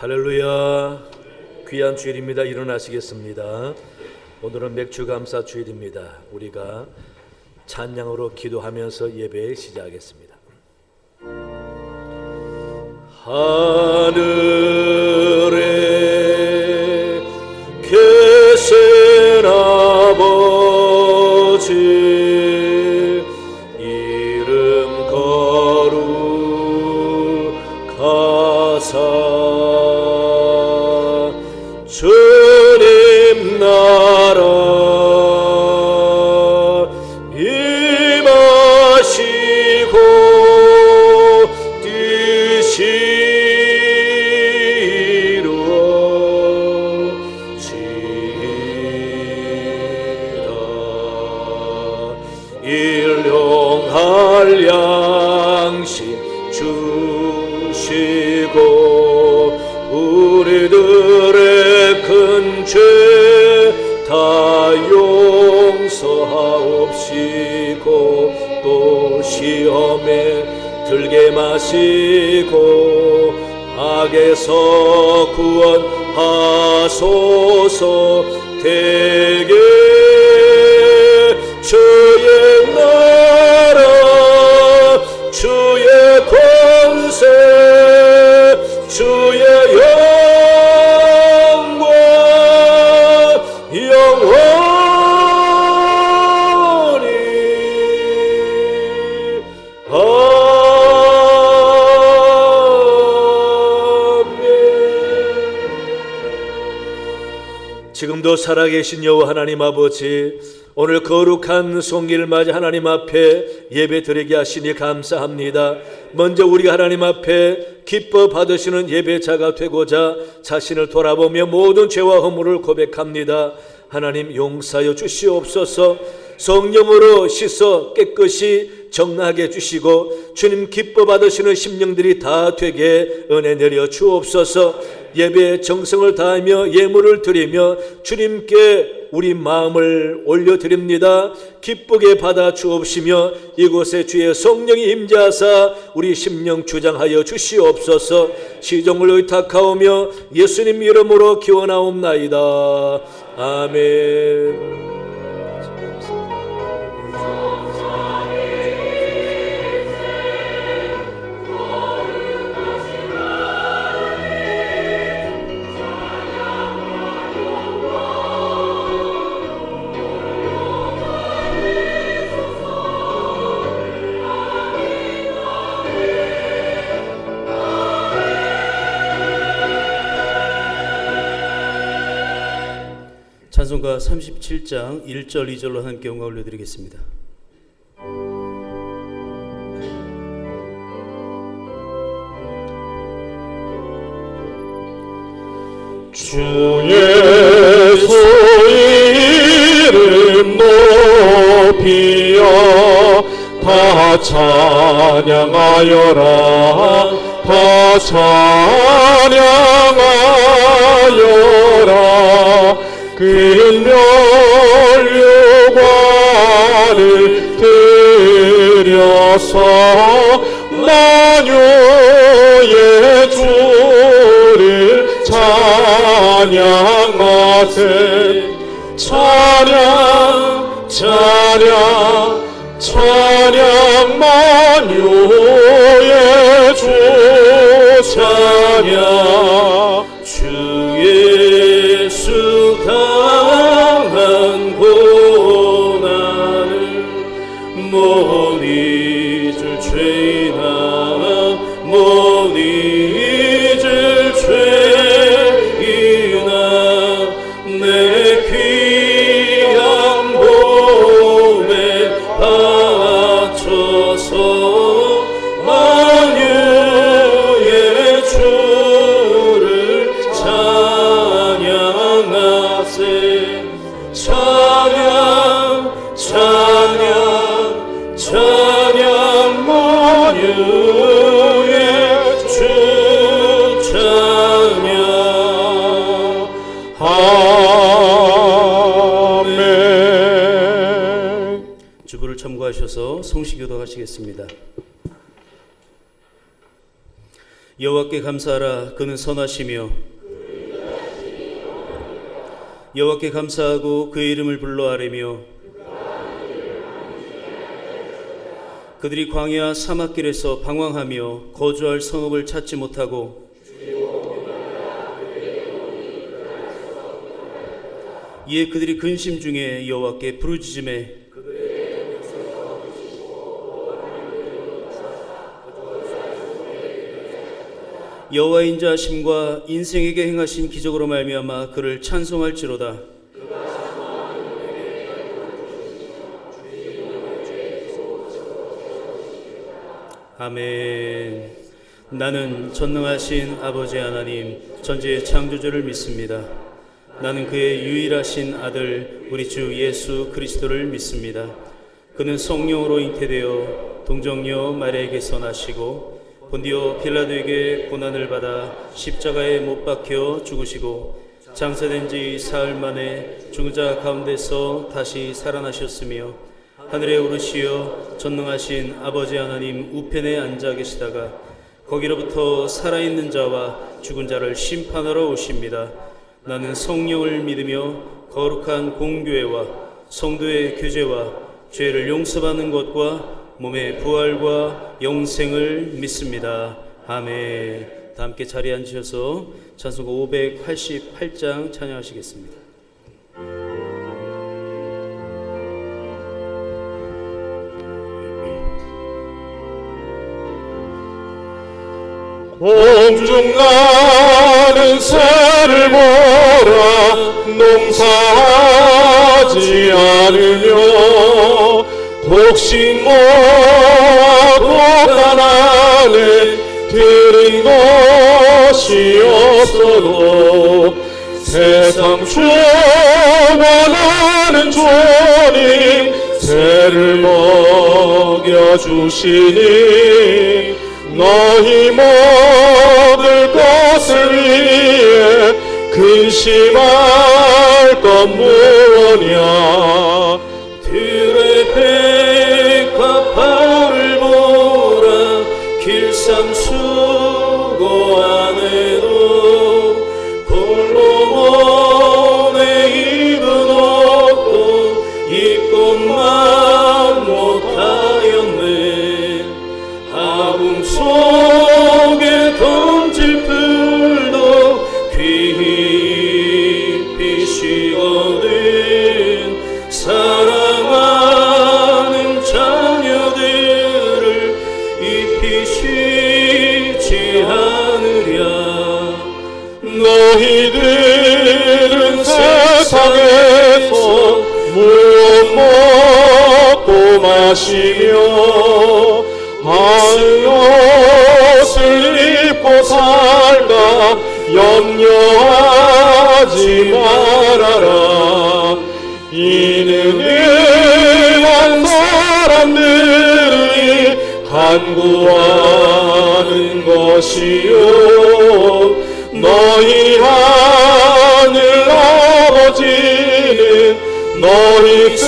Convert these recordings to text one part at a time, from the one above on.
할렐루야. 귀한 주일입니다. 일어나시겠습니다. 오늘은 맥주감사 주일입니다. 우리가 찬양으로 기도하면서 예배 시작하겠습니다. 하늘에 계신 아버지 이름 거룩하사 주님 나라 임하시고 뜻이 이루어지이다. 일용할 양식 주시고 우리들의 큰 죄 다 용서하옵시고 또 시험에 들게 마시고 악에서 구원하소서. 대개 주의 나라 주의 권세 주의 영원히 아멘. 지금도 살아계신 여호와 하나님 아버지, 오늘 거룩한 송기를 맞아 하나님 앞에 예배 드리게 하시니 감사합니다. 먼저 우리가 하나님 앞에 기뻐 받으시는 예배자가 되고자 자신을 돌아보며 모든 죄와 허물을 고백합니다. 하나님 용서하여 주시옵소서. 성령으로 씻어 깨끗이 정하게 해주시고 주님 기뻐 받으시는 심령들이 다 되게 은혜 내려 주옵소서. 예배의 정성을 다하며 예물을 드리며 주님께 우리 마음을 올려드립니다. 기쁘게 받아 주옵시며 이곳에 주의 성령이 임재하사 우리 심령 주장하여 주시옵소서. 시종을 의탁하오며 예수님 이름으로 기원하옵나이다. 아멘. 찬송가 37장 1절 2절로 함께 영광 올려드리겠습니다. 주 예수 이름 높이어 다 찬양하여라 다 찬양하여라. 그 멸류관을 들여서 만유의 주를 찬양하세. 찬양 찬양 찬양 만유의 주 찬양. 주 예수 당한 고난을 못 잊을 죄나 못 잊을 죄이나 내 귀한 몸에 바쳐서 만유의 주를 찬양하세. 찬양 찬양 찬양 만유의 주 찬양. 아멘. 주부를 첨구하셔서 송시교도 하시겠습니다. 여호와께 감사하라. 그는 선하시며 여호와께 감사하고 그의 이름을 불러 아뢰며 그들이 광야 사막길에서 방황하며 거주할 성읍을 찾지 못하고 이에 그들이 근심 중에 여호와께 부르짖음에 여호와의 인자하심과 인생에게 행하신 기적으로 말미암아 그를 찬송할지로다. 아멘. 나는 전능하신 아버지 하나님 전지의 창조주를 믿습니다. 나는 그의 유일하신 아들 우리 주 예수 그리스도를 믿습니다. 그는 성령으로 잉태되어 동정녀 마리아에게서 나시고 본디오 빌라도에게 고난을 받아 십자가에 못 박혀 죽으시고 장사된 지 사흘 만에 죽은 자 가운데서 다시 살아나셨으며 하늘에 오르시어 전능하신 아버지 하나님 우편에 앉아 계시다가 거기로부터 살아있는 자와 죽은 자를 심판하러 오십니다. 나는 성령을 믿으며 거룩한 공교회와 성도의 교제와 죄를 용서받는 것과 몸의 부활과 영생을 믿습니다. 아멘. 다 함께 자리에 앉으셔서 찬송가 588장 찬양하시겠습니다. 공중나는 새를 보라 농사하지 않으며 독식 모아 독한 안에 들인 것이 없어도 세상 주원하는 주님 새를 먹여주시니 너희 먹을 것을 위해 근심할 것 무엇냐. 들의 백화파를 보라 길쌈 수고 안 해도 홀로몬에 입은 옷도 입고만 못하였네. 아궁 속에 던질 풀도 깊이 쉬거든 사랑하는 자녀들을 잎이 쉬지 않으랴. 너희들은 세상에서 무엇 먹고 마시며 한 옷을 입고 살다 염려하지 말아라. 이는 의한 사람들이 간구하는 것이요 너희 하늘 아버지는 너희 뜻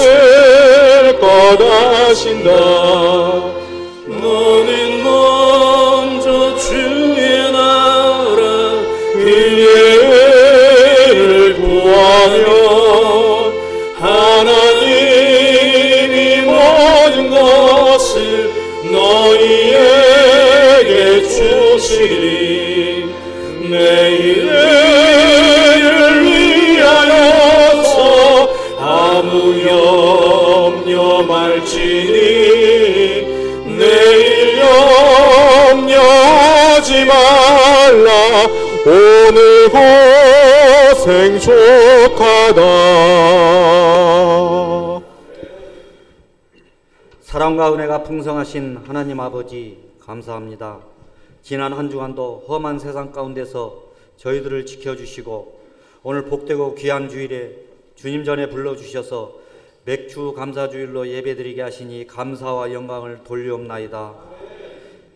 거하신다. 너는 먼저 주의 나라 그의 의를 구하면 하나님이 모든 것을 너희에게 주시리. 내일을 위하여서 아무 염려 말지니 내일 염려하지 말라. 오늘 고생 족하다. 사랑과 은혜가 풍성하신 하나님 아버지 감사합니다. 지난 한 주간도 험한 세상 가운데서 저희들을 지켜주시고 오늘 복되고 귀한 주일에 주님 전에 불러주셔서 맥주 감사주일로 예배드리게 하시니 감사와 영광을 돌리옵나이다.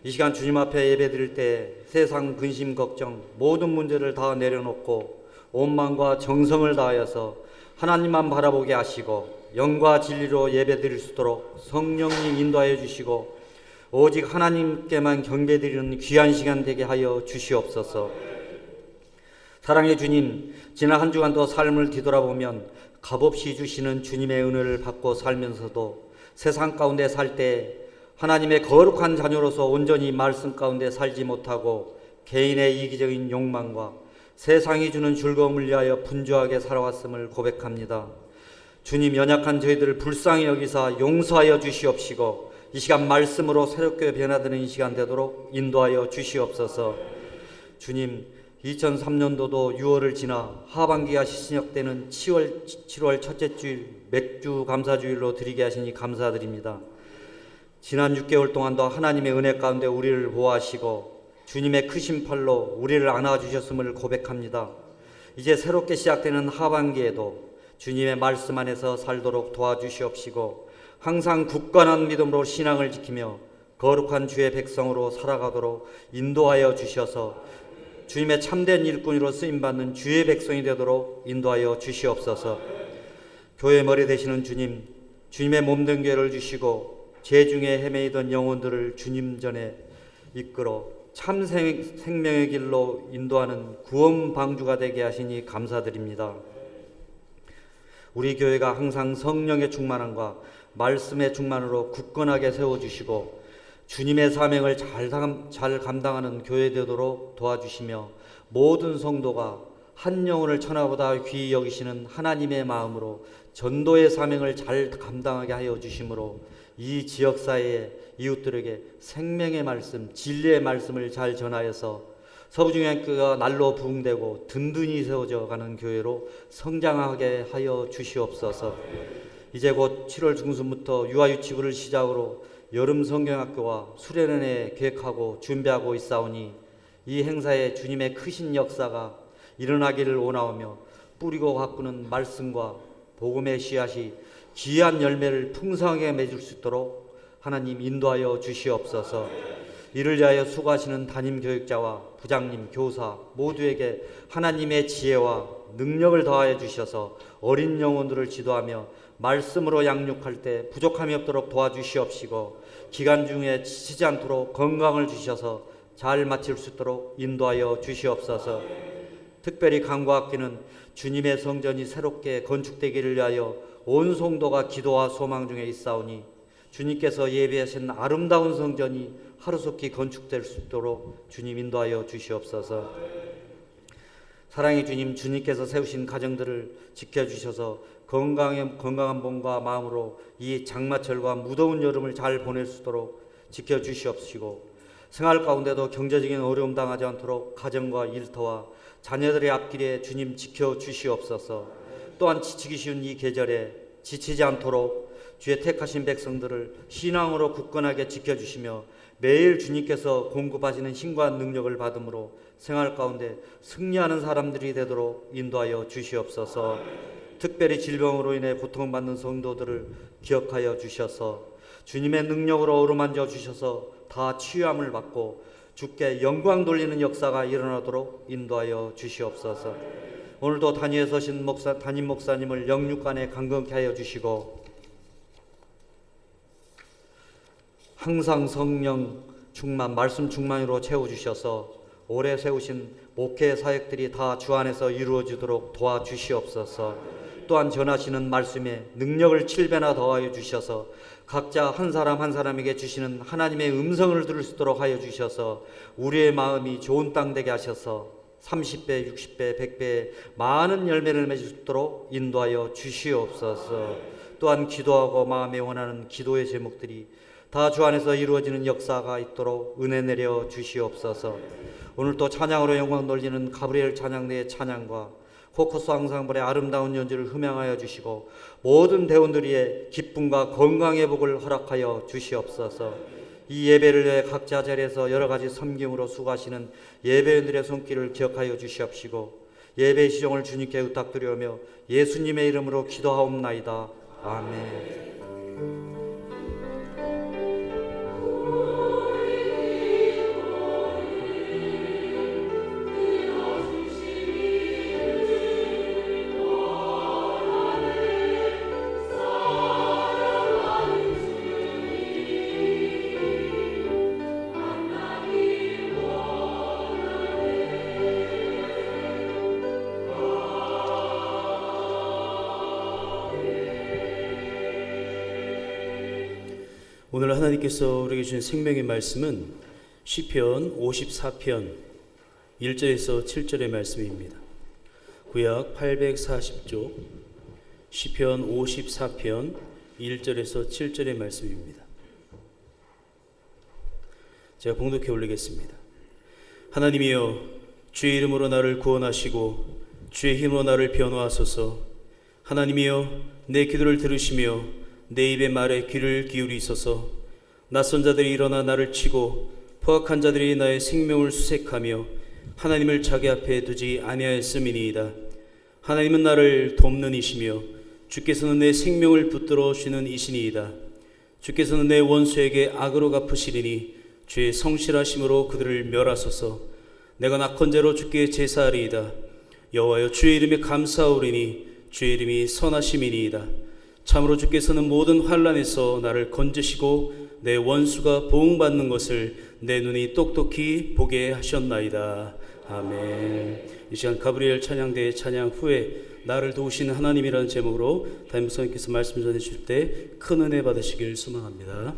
이 시간 주님 앞에 예배드릴 때 세상 근심 걱정 모든 문제를 다 내려놓고 온 마음과 정성을 다하여서 하나님만 바라보게 하시고 영과 진리로 예배드릴 수 있도록 성령님 인도하여 주시고 오직 하나님께만 경배드리는 귀한 시간 되게 하여 주시옵소서. 사랑의 주님, 지난 한 주간도 삶을 뒤돌아보면 값없이 주시는 주님의 은혜를 받고 살면서도 세상 가운데 살 때 하나님의 거룩한 자녀로서 온전히 말씀 가운데 살지 못하고 개인의 이기적인 욕망과 세상이 주는 즐거움을 위하여 분주하게 살아왔음을 고백합니다. 주님, 연약한 저희들을 불쌍히 여기사 용서하여 주시옵시고 이 시간 말씀으로 새롭게 변화되는 이 시간 되도록 인도하여 주시옵소서. 주님, 2003년도도 6월을 지나 하반기가 시작되는 7월 첫째 주일 맥주 감사주일로 드리게 하시니 감사드립니다. 지난 6개월 동안도 하나님의 은혜 가운데 우리를 보호하시고 주님의 크신 팔로 우리를 안아주셨음을 고백합니다. 이제 새롭게 시작되는 하반기에도 주님의 말씀 안에서 살도록 도와주시옵시고 항상 굳건한 믿음으로 신앙을 지키며 거룩한 주의 백성으로 살아가도록 인도하여 주셔서 주님의 참된 일꾼으로 쓰임받는 주의 백성이 되도록 인도하여 주시옵소서. 교회 머리 되시는 주님, 주님의 몸된 교회를 주시고 죄중에 헤매이던 영혼들을 주님 전에 이끌어 참 생명의 길로 인도하는 구원 방주가 되게 하시니 감사드립니다. 우리 교회가 항상 성령의 충만함과 말씀의 충만으로 굳건하게 세워주시고 주님의 사명을 잘 감당하는 교회 되도록 도와주시며 모든 성도가 한 영혼을 천하보다 귀히 여기시는 하나님의 마음으로 전도의 사명을 잘 감당하게 하여 주심으로 이 지역사회의 이웃들에게 생명의 말씀, 진리의 말씀을 잘 전하여서 서부중앙교회가 날로 부흥되고 든든히 세워져 가는 교회로 성장하게 하여 주시옵소서. 이제 곧 7월 중순부터 유아유치부를 시작으로 여름 성경학교와 수련회에 계획하고 준비하고 있사오니 이 행사에 주님의 크신 역사가 일어나기를 원하오며 뿌리고 가꾸는 말씀과 복음의 씨앗이 귀한 열매를 풍성하게 맺을 수 있도록 하나님 인도하여 주시옵소서. 이를 위하여 수고하시는 담임 교육자와 부장님, 교사 모두에게 하나님의 지혜와 능력을 더하여 주셔서 어린 영혼들을 지도하며 말씀으로 양육할 때 부족함이 없도록 도와주시옵시고 기간 중에 지치지 않도록 건강을 주셔서 잘 마칠 수 있도록 인도하여 주시옵소서. 특별히 강구학기는 주님의 성전이 새롭게 건축되기를 위하여 온 성도가 기도와 소망 중에 있사오니 주님께서 예비하신 아름다운 성전이 하루속히 건축될 수 있도록 주님 인도하여 주시옵소서. 사랑의 주님, 주님께서 세우신 가정들을 지켜주셔서 건강한 몸과 마음으로 이 장마철과 무더운 여름을 잘 보낼 수 있도록 지켜주시옵시고 생활 가운데도 경제적인 어려움 당하지 않도록 가정과 일터와 자녀들의 앞길에 주님 지켜주시옵소서. 또한 지치기 쉬운 이 계절에 지치지 않도록 주의 택하신 백성들을 신앙으로 굳건하게 지켜주시며 매일 주님께서 공급하시는 힘과 능력을 받음으로 생활 가운데 승리하는 사람들이 되도록 인도하여 주시옵소서. 특별히 질병으로 인해 고통받는 성도들을 기억하여 주셔서 주님의 능력으로 어루만져 주셔서 다 치유함을 받고 주께 영광 돌리는 역사가 일어나도록 인도하여 주시옵소서. 오늘도 단위에 서신 담임 목사님을 영육간에 강건케 하여 주시고 항상 성령 충만, 말씀 충만으로 채워주셔서 오래 세우신 목회 사역들이 다 주 안에서 이루어지도록 도와주시옵소서. 또한 전하시는 말씀에 능력을 7배나 더하여 주셔서 각자 한 사람 한 사람에게 주시는 하나님의 음성을 들을 수 있도록 하여 주셔서 우리의 마음이 좋은 땅 되게 하셔서 30배, 60배, 100배의 많은 열매를 맺을 수 있도록 인도하여 주시옵소서. 또한 기도하고 마음에 원하는 기도의 제목들이 다 주 안에서 이루어지는 역사가 있도록 은혜 내려 주시옵소서. 오늘 또 찬양으로 영광 돌리는 가브리엘 찬양대의 찬양과 코커스 앙상블의 아름다운 연주를 흠양하여 주시고 모든 대원들의 기쁨과 건강의 복을 허락하여 주시옵소서. 이 예배를 위해 각자 자리에서 여러 가지 섬김으로 수고하시는 예배원들의 손길을 기억하여 주시옵시고 예배의 시종을 주님께 부탁드리오며 예수님의 이름으로 기도하옵나이다. 아멘. 오늘 하나님께서 우리에게 주신 생명의 말씀은 시편 54편 1절에서 7절의 말씀입니다. 구약 840쪽 시편 54편 1절에서 7절의 말씀입니다. 제가 봉독해 올리겠습니다. 하나님이여, 주의 이름으로 나를 구원하시고 주의 힘으로 나를 변호하소서. 하나님이여, 내 기도를 들으시며 내 입의 말에 귀를 기울이소서. 낯선 자들이 일어나 나를 치고 포악한 자들이 나의 생명을 수색하며 하나님을 자기 앞에 두지 아니하였음이니이다. 하나님은 나를 돕는 이시며 주께서는 내 생명을 붙들어 주는 이시니이다. 주께서는 내 원수에게 악으로 갚으시리니 주의 성실하심으로 그들을 멸하소서. 내가 낙헌제로 주께 제사하리이다. 여호와여, 주의 이름에 감사하오리니 주의 이름이 선하심이니이다. 참으로 주께서는 모든 환난에서 나를 건지시고 내 원수가 보응받는 것을 내 눈이 똑똑히 보게 하셨나이다. 아멘. 이 시간 가브리엘 찬양대의 찬양 후에 나를 도우시는 하나님이라는 제목으로 담임 목사님께서 말씀 전해 주실 때 큰 은혜 받으시길 소망합니다.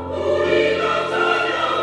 우리가 찬양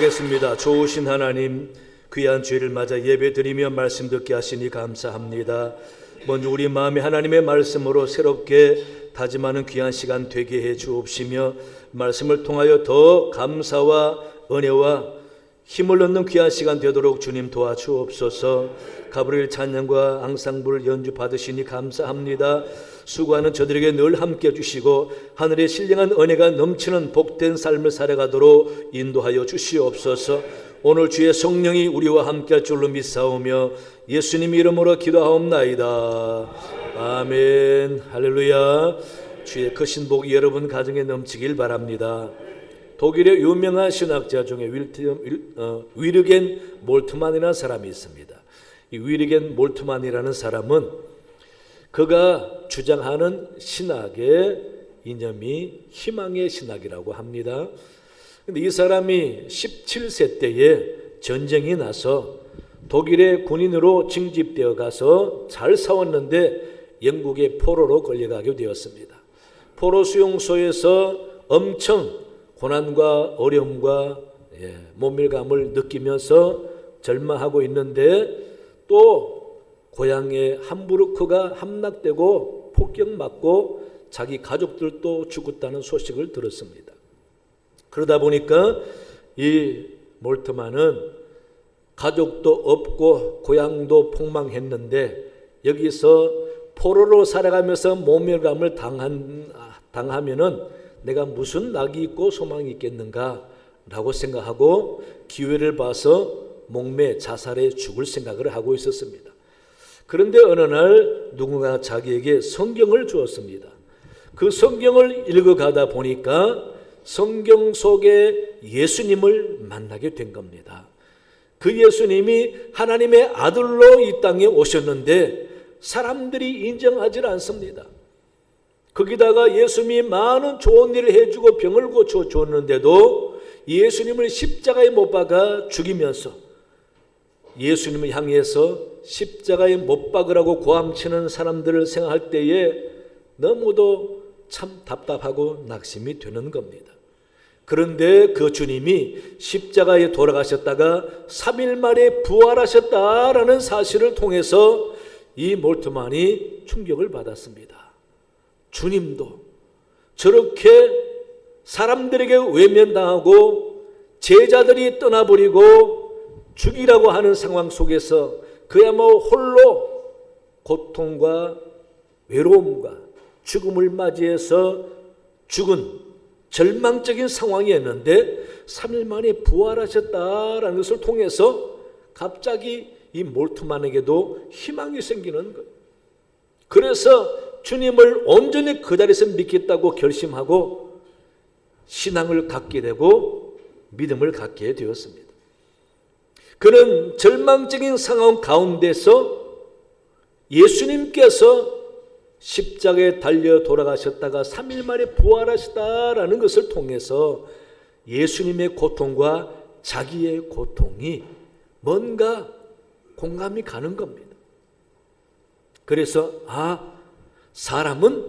기도하겠습니다. 좋으신 하나님, 귀한 주일을 맞아 예배드리며 말씀 듣게 하시니 감사합니다. 먼저 우리 마음에 하나님의 말씀으로 새롭게 다짐하는 귀한 시간 되게 해 주옵시며 말씀을 통하여 더 감사와 은혜와 힘을 얻는 귀한 시간 되도록 주님 도와주옵소서. 가브리엘 찬양과 앙상블 연주 받으시니 감사합니다. 수고하는 저들에게 늘 함께 해주시고 하늘의 신령한 은혜가 넘치는 복된 삶을 살아가도록 인도하여 주시옵소서. 오늘 주의 성령이 우리와 함께 할 줄로 믿사오며 예수님 이름으로 기도하옵나이다. 아멘. 할렐루야. 주의 크신 복이 여러분 가정에 넘치길 바랍니다. 독일의 유명한 신학자 중에 위르겐 몰트만이라는 사람이 있습니다. 이 위르겐 몰트만이라는 사람은 그가 주장하는 신학의 이념이 희망의 신학이라고 합니다. 근데 이 사람이 17세 때에 전쟁이 나서 독일의 군인으로 징집되어 가서 잘 싸웠는데 영국의 포로로 걸려가게 되었습니다. 포로 수용소에서 엄청 고난과 어려움과 모멸감을 느끼면서 절망하고 있는데 또 고향의 함부르크가 함락되고 폭격맞고 자기 가족들도 죽었다는 소식을 들었습니다. 그러다 보니까 이 몰트만은 가족도 없고 고향도 폭망했는데 여기서 포로로 살아가면서 모멸감을 당하면은 내가 무슨 낙이 있고 소망이 있겠는가 라고 생각하고 기회를 봐서 목매 자살해 죽을 생각을 하고 있었습니다. 그런데 어느 날 누군가 자기에게 성경을 주었습니다. 그 성경을 읽어가다 보니까 성경 속에 예수님을 만나게 된 겁니다. 그 예수님이 하나님의 아들로 이 땅에 오셨는데 사람들이 인정하지 않습니다. 거기다가 예수님이 많은 좋은 일을 해주고 병을 고쳐줬는데도 예수님을 십자가에 못 박아 죽이면서 예수님을 향해서 십자가에 못 박으라고 고함치는 사람들을 생각할 때에 너무도 참 답답하고 낙심이 되는 겁니다. 그런데 그 주님이 십자가에 돌아가셨다가 3일 만에 부활하셨다라는 사실을 통해서 이 몰트만이 충격을 받았습니다. 주님도 저렇게 사람들에게 외면당하고 제자들이 떠나버리고 죽이라고 하는 상황 속에서 그야말로 홀로 고통과 외로움과 죽음을 맞이해서 죽은 절망적인 상황이었는데 3일 만에 부활하셨다라는 것을 통해서 갑자기 이 몰트만에게도 희망이 생기는 거예요. 그래서 주님을 온전히 그 자리에서 믿겠다고 결심하고 신앙을 갖게 되고 믿음을 갖게 되었습니다. 그는 절망적인 상황 가운데서 예수님께서 십자가에 달려 돌아가셨다가 3일 만에 부활하셨다라는 것을 통해서 예수님의 고통과 자기의 고통이 뭔가 공감이 가는 겁니다. 그래서 사람은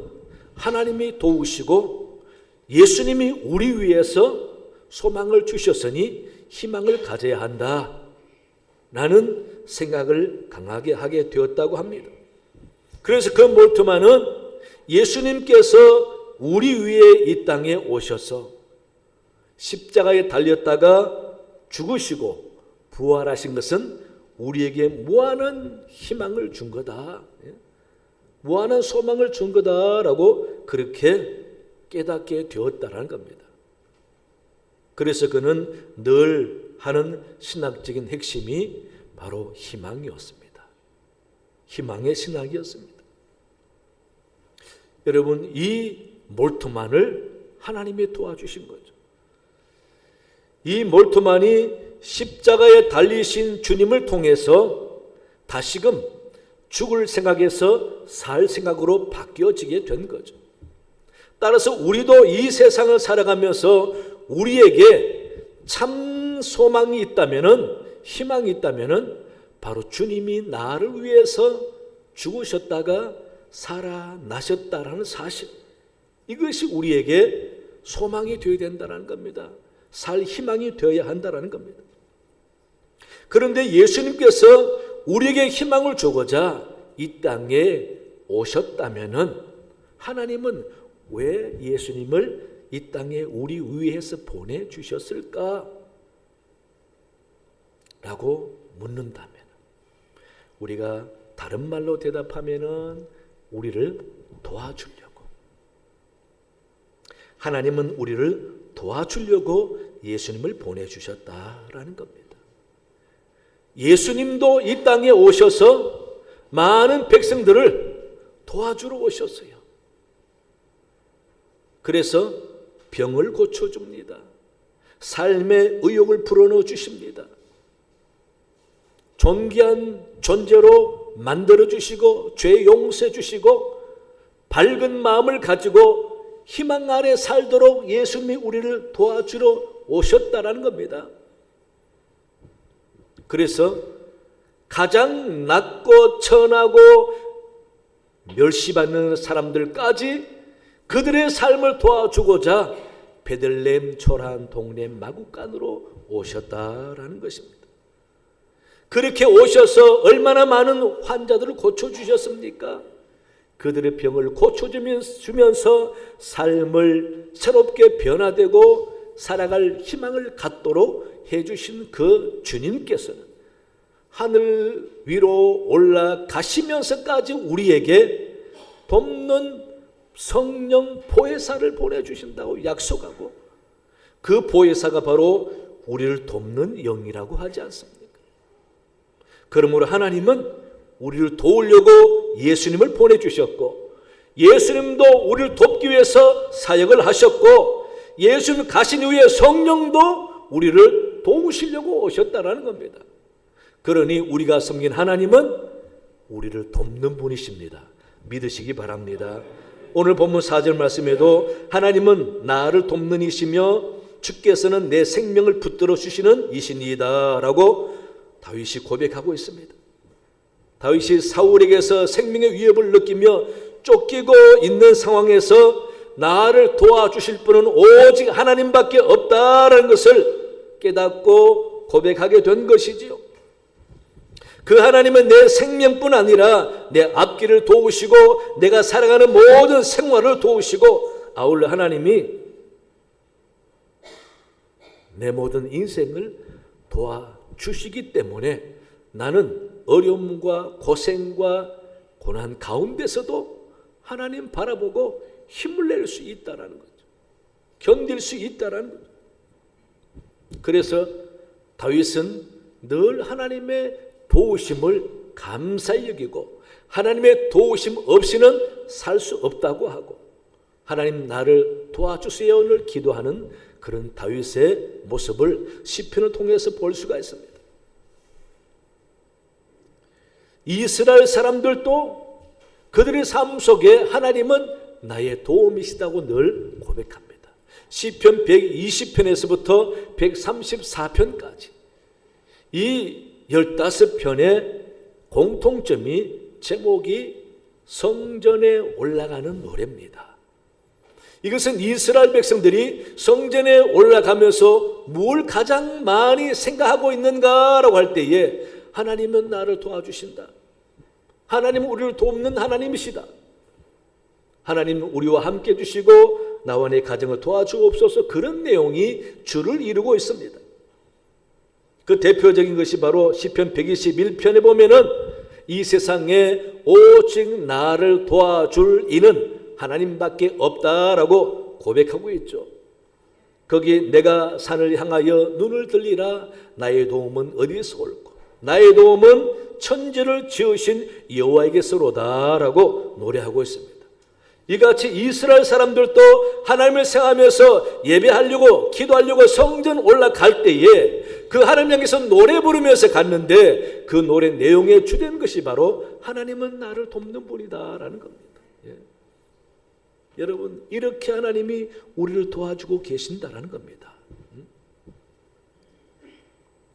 하나님이 도우시고 예수님이 우리 위해서 소망을 주셨으니 희망을 가져야 한다 라는 생각을 강하게 하게 되었다고 합니다. 그래서 그 몰트만은 예수님께서 우리 위에 이 땅에 오셔서 십자가에 달렸다가 죽으시고 부활하신 것은 우리에게 무한한 희망을 준 거다, 무한한 소망을 준 거다라고 그렇게 깨닫게 되었다라는 겁니다. 그래서 그는 늘 하는 신학적인 핵심이 바로 희망이었습니다. 희망의 신학이었습니다. 여러분, 이 몰트만을 하나님이 도와주신 거죠. 이 몰트만이 십자가에 달리신 주님을 통해서 다시금 죽을 생각에서 살 생각으로 바뀌어지게 된 거죠. 따라서 우리도 이 세상을 살아가면서 우리에게 참 소망이 있다면은, 희망이 있다면은 바로 주님이 나를 위해서 죽으셨다가 살아나셨다라는 사실, 이것이 우리에게 소망이 되어야 된다는 겁니다. 살 희망이 되어야 한다는 겁니다. 그런데 예수님께서 우리에게 희망을 주고자 이 땅에 오셨다면은 하나님은 왜 예수님을 이 땅에 우리 위해서 보내주셨을까? 라고 묻는다면 우리가 다른 말로 대답하면은 우리를 도와주려고, 하나님은 우리를 도와주려고 예수님을 보내주셨다라는 겁니다. 예수님도 이 땅에 오셔서 많은 백성들을 도와주러 오셨어요. 그래서 병을 고쳐줍니다. 삶의 의욕을 불어넣어 주십니다. 존귀한 존재로 만들어주시고 죄 용서해 주시고 밝은 마음을 가지고 희망 아래 살도록 예수님이 우리를 도와주러 오셨다라는 겁니다. 그래서 가장 낮고 천하고 멸시받는 사람들까지 그들의 삶을 도와주고자 베들레헴 초라한 동네 마구간으로 오셨다라는 것입니다. 그렇게 오셔서 얼마나 많은 환자들을 고쳐주셨습니까? 그들의 병을 고쳐주면서 삶을 새롭게 변화되고 살아갈 희망을 갖도록 해주신 그 주님께서는 하늘 위로 올라가시면서까지 우리에게 돕는 성령 보혜사를 보내주신다고 약속하고, 그 보혜사가 바로 우리를 돕는 영이라고 하지 않습니까? 그러므로 하나님은 우리를 도우려고 예수님을 보내주셨고, 예수님도 우리를 돕기 위해서 사역을 하셨고, 예수님 가신 후에 성령도 우리를 도우시려고 오셨다는 겁니다. 그러니 우리가 섬긴 하나님은 우리를 돕는 분이십니다. 믿으시기 바랍니다. 오늘 본문 4절 말씀에도 하나님은 나를 돕는 이시며 주께서는 내 생명을 붙들어 주시는 이시니이다 라고 다윗이 고백하고 있습니다. 다윗이 사울에게서 생명의 위협을 느끼며 쫓기고 있는 상황에서 나를 도와주실 분은 오직 하나님밖에 없다라는 것을 깨닫고 고백하게 된 것이지요. 그 하나님은 내 생명뿐 아니라 내 앞길을 도우시고 내가 살아가는 모든 생활을 도우시고, 아울러 하나님이 내 모든 인생을 도와주시기 때문에 나는 어려움과 고생과 고난 가운데서도 하나님 바라보고 힘을 낼 수 있다라는 거죠. 견딜 수 있다라는 거죠. 그래서 다윗은 늘 하나님의 도우심을 감사히 여기고 하나님의 도우심 없이는 살 수 없다고 하고, 하나님 나를 도와주세요를 기도하는 그런 다윗의 모습을 시편을 통해서 볼 수가 있습니다. 이스라엘 사람들도 그들의 삶 속에 하나님은 나의 도움이시다고 늘 고백합니다. 시편 120편에서부터 134편까지 이 15편의 공통점이, 제목이 성전에 올라가는 노래입니다. 이것은 이스라엘 백성들이 성전에 올라가면서 뭘 가장 많이 생각하고 있는가라고 할 때에 하나님은 나를 도와주신다, 하나님은 우리를 돕는 하나님이시다, 하나님은 우리와 함께 해주시고 나와 내 가정을 도와주옵소서, 그런 내용이 주를 이루고 있습니다. 그 대표적인 것이 바로 시편 121편에 보면은 이 세상에 오직 나를 도와줄 이는 하나님밖에 없다라고 고백하고 있죠. 거기 내가 산을 향하여 눈을 들리라, 나의 도움은 어디에서 올까? 나의 도움은 천지를 지으신 여호와에게서로다라고 노래하고 있습니다. 이같이 이스라엘 사람들도 하나님을 생각하면서 예배하려고 기도하려고 성전 올라갈 때에 그 하나님 향해서 노래 부르면서 갔는데 그 노래 내용에 주된 것이 바로 하나님은 나를 돕는 분이다라는 겁니다. 예. 여러분, 이렇게 하나님이 우리를 도와주고 계신다라는 겁니다.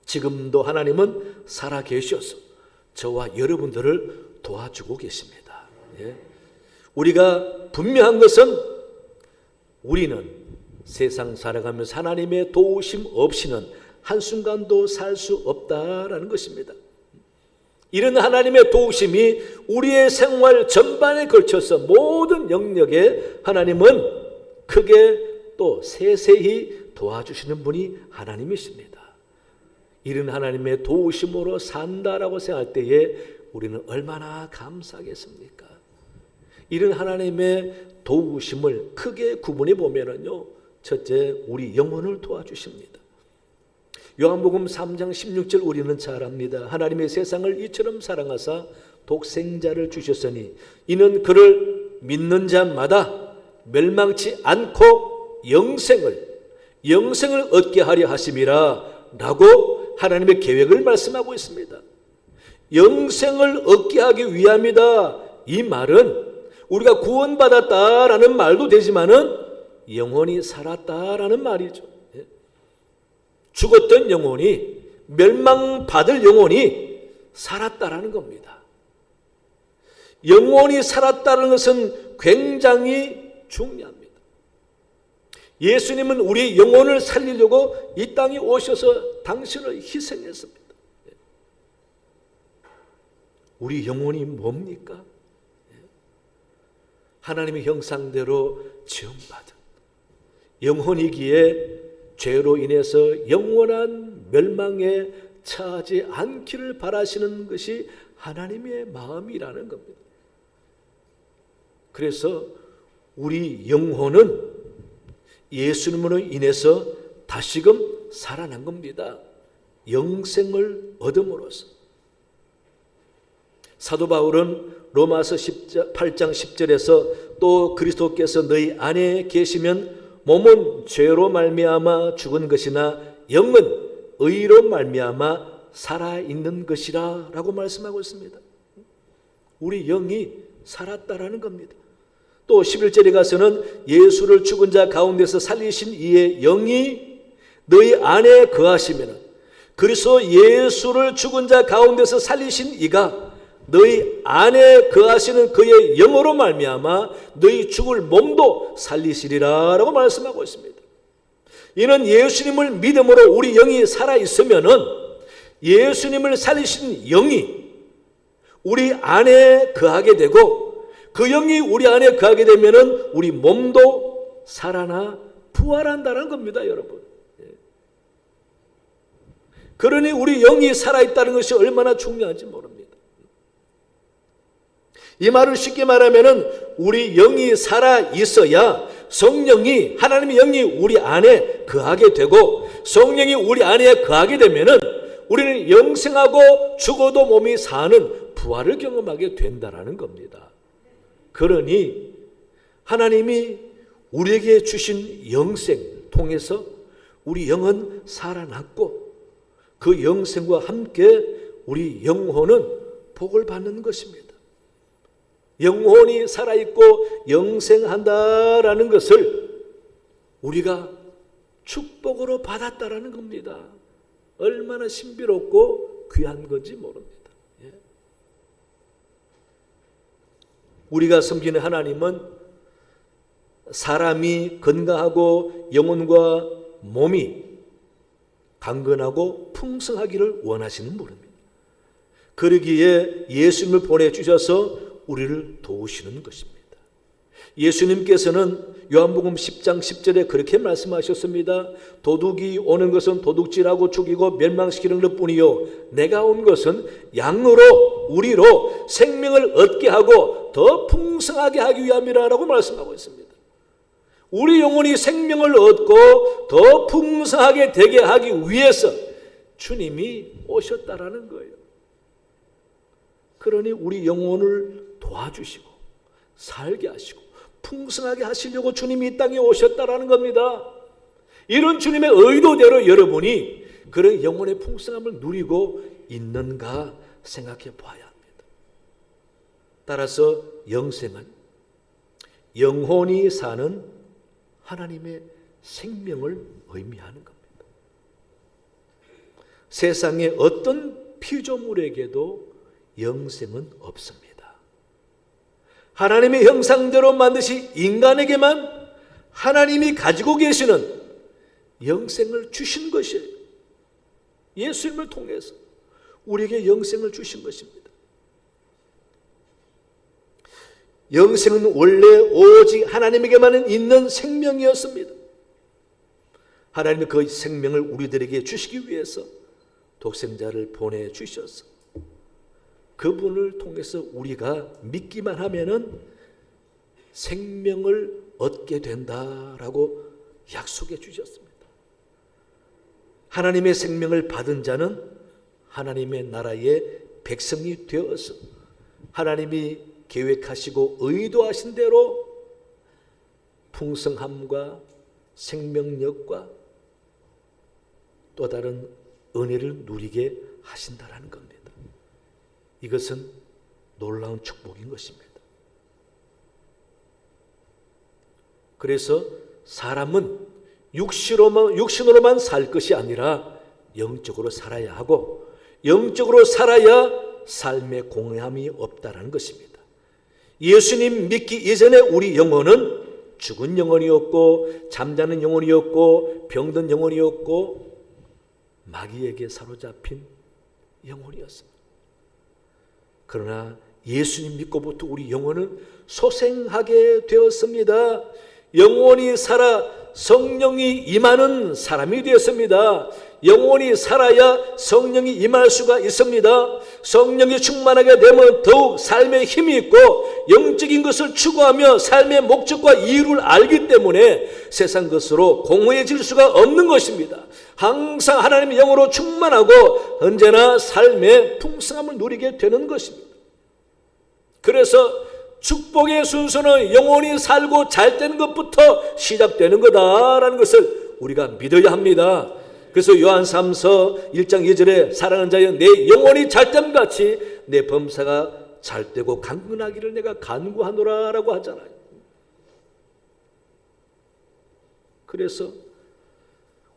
지금도 하나님은 살아 계셔서 저와 여러분들을 도와주고 계십니다. 예. 우리가 분명한 것은 우리는 세상 살아가면서 하나님의 도우심 없이는 한순간도 살 수 없다라는 것입니다. 이런 하나님의 도우심이 우리의 생활 전반에 걸쳐서 모든 영역에 하나님은 크게 또 세세히 도와주시는 분이 하나님이십니다. 이런 하나님의 도우심으로 산다라고 생각할 때에 우리는 얼마나 감사하겠습니까? 이런 하나님의 도우심을 크게 구분해 보면은요, 첫째, 우리 영혼을 도와주십니다. 요한복음 3장 16절 우리는 잘 압니다. 하나님의 세상을 이처럼 사랑하사 독생자를 주셨으니 이는 그를 믿는 자마다 멸망치 않고 영생을 얻게 하려 하심이라 라고 하나님의 계획을 말씀하고 있습니다. 영생을 얻게 하기 위함이다. 이 말은 우리가 구원받았다라는 말도 되지만은 영혼이 살았다라는 말이죠. 죽었던 영혼이, 멸망받을 영혼이 살았다라는 겁니다. 영혼이 살았다는 것은 굉장히 중요합니다. 예수님은 우리 영혼을 살리려고 이 땅에 오셔서 당신을 희생했습니다. 우리 영혼이 뭡니까? 하나님의 형상대로 지음받은 영혼이기에 죄로 인해서 영원한 멸망에 처하지 않기를 바라시는 것이 하나님의 마음이라는 겁니다. 그래서 우리 영혼은 예수님으로 인해서 다시금 살아난 겁니다. 영생을 얻음으로써. 사도 바울은 로마서 8장 10절에서 또 그리스도께서 너희 안에 계시면 몸은 죄로 말미암아 죽은 것이나 영은 의로 말미암아 살아있는 것이라 라고 말씀하고 있습니다. 우리 영이 살았다라는 겁니다. 또 11절에 가서는 예수를 죽은 자 가운데서 살리신 이의 영이 너희 안에 거하시면 그리스도 예수를 죽은 자 가운데서 살리신 이가 너희 안에 거하시는 그의 영으로 말미암아 너희 죽을 몸도 살리시리라 라고 말씀하고 있습니다. 이는 예수님을 믿음으로 우리 영이 살아있으면은 예수님을 살리신 영이 우리 안에 거하게 되고 그 영이 우리 안에 거하게 되면은 우리 몸도 살아나 부활한다는 겁니다, 여러분. 그러니 우리 영이 살아있다는 것이 얼마나 중요한지 모릅니다. 이 말을 쉽게 말하면은 우리 영이 살아 있어야 성령이, 하나님의 영이 우리 안에 거하게 되고 성령이 우리 안에 거하게 되면은 우리는 영생하고 죽어도 몸이 사는 부활을 경험하게 된다라는 겁니다. 그러니 하나님이 우리에게 주신 영생을 통해서 우리 영은 살아났고 그 영생과 함께 우리 영혼은 복을 받는 것입니다. 영혼이 살아있고 영생한다라는 것을 우리가 축복으로 받았다라는 겁니다. 얼마나 신비롭고 귀한 건지 모릅니다. 우리가 섬기는 하나님은 사람이 건강하고 영혼과 몸이 강건하고 풍성하기를 원하시는 분입니다. 그러기에 예수님을 보내주셔서 우리를 도우시는 것입니다. 예수님께서는 요한복음 10장 10절에 그렇게 말씀하셨습니다. 도둑이 오는 것은 도둑질하고 죽이고 멸망시키는 것뿐이요 내가 온 것은 양으로 우리로 생명을 얻게 하고 더 풍성하게 하기 위함이라고 말씀하고 있습니다. 우리 영혼이 생명을 얻고 더 풍성하게 되게 하기 위해서 주님이 오셨다라는 거예요. 그러니 우리 영혼을 도와주시고 살게 하시고 풍성하게 하시려고 주님이 이 땅에 오셨다라는 겁니다. 이런 주님의 의도대로 여러분이 그런 영혼의 풍성함을 누리고 있는가 생각해 봐야 합니다. 따라서 영생은 영혼이 사는 하나님의 생명을 의미하는 겁니다. 세상의 어떤 피조물에게도 영생은 없습니다. 하나님의 형상대로 만드신 인간에게만 하나님이 가지고 계시는 영생을 주신 것이에요. 예수님을 통해서 우리에게 영생을 주신 것입니다. 영생은 원래 오직 하나님에게만 있는 생명이었습니다. 하나님이 그 생명을 우리들에게 주시기 위해서 독생자를 보내주셔서 그분을 통해서 우리가 믿기만 하면은 생명을 얻게 된다라고 약속해 주셨습니다. 하나님의 생명을 받은 자는 하나님의 나라의 백성이 되어서 하나님이 계획하시고 의도하신 대로 풍성함과 생명력과 또 다른 은혜를 누리게 하신다라는 겁니다. 이것은 놀라운 축복인 것입니다. 그래서 사람은 육신으로만 살 것이 아니라 영적으로 살아야 하고 영적으로 살아야 삶의 공허함이 없다라는 것입니다. 예수님 믿기 이전에 우리 영혼은 죽은 영혼이었고 잠자는 영혼이었고 병든 영혼이었고 마귀에게 사로잡힌 영혼이었습니다. 그러나 예수님 믿고부터 우리 영혼은 소생하게 되었습니다. 영혼이 살아 성령이 임하는 사람이 되었습니다. 영혼이 살아야 성령이 임할 수가 있습니다. 성령이 충만하게 되면 더욱 삶에 힘이 있고 영적인 것을 추구하며 삶의 목적과 이유를 알기 때문에 세상 것으로 공허해질 수가 없는 것입니다. 항상 하나님의 영으로 충만하고 언제나 삶의 풍성함을 누리게 되는 것입니다. 그래서 축복의 순서는 영혼이 살고 잘 되는 것부터 시작되는 거다라는 것을 우리가 믿어야 합니다. 그래서 요한 3서 1장 2절에 사랑하는 자여 내 영혼이 잘됨 같이 내 범사가 잘되고 강건하기를 내가 간구하노라 라고 하잖아요. 그래서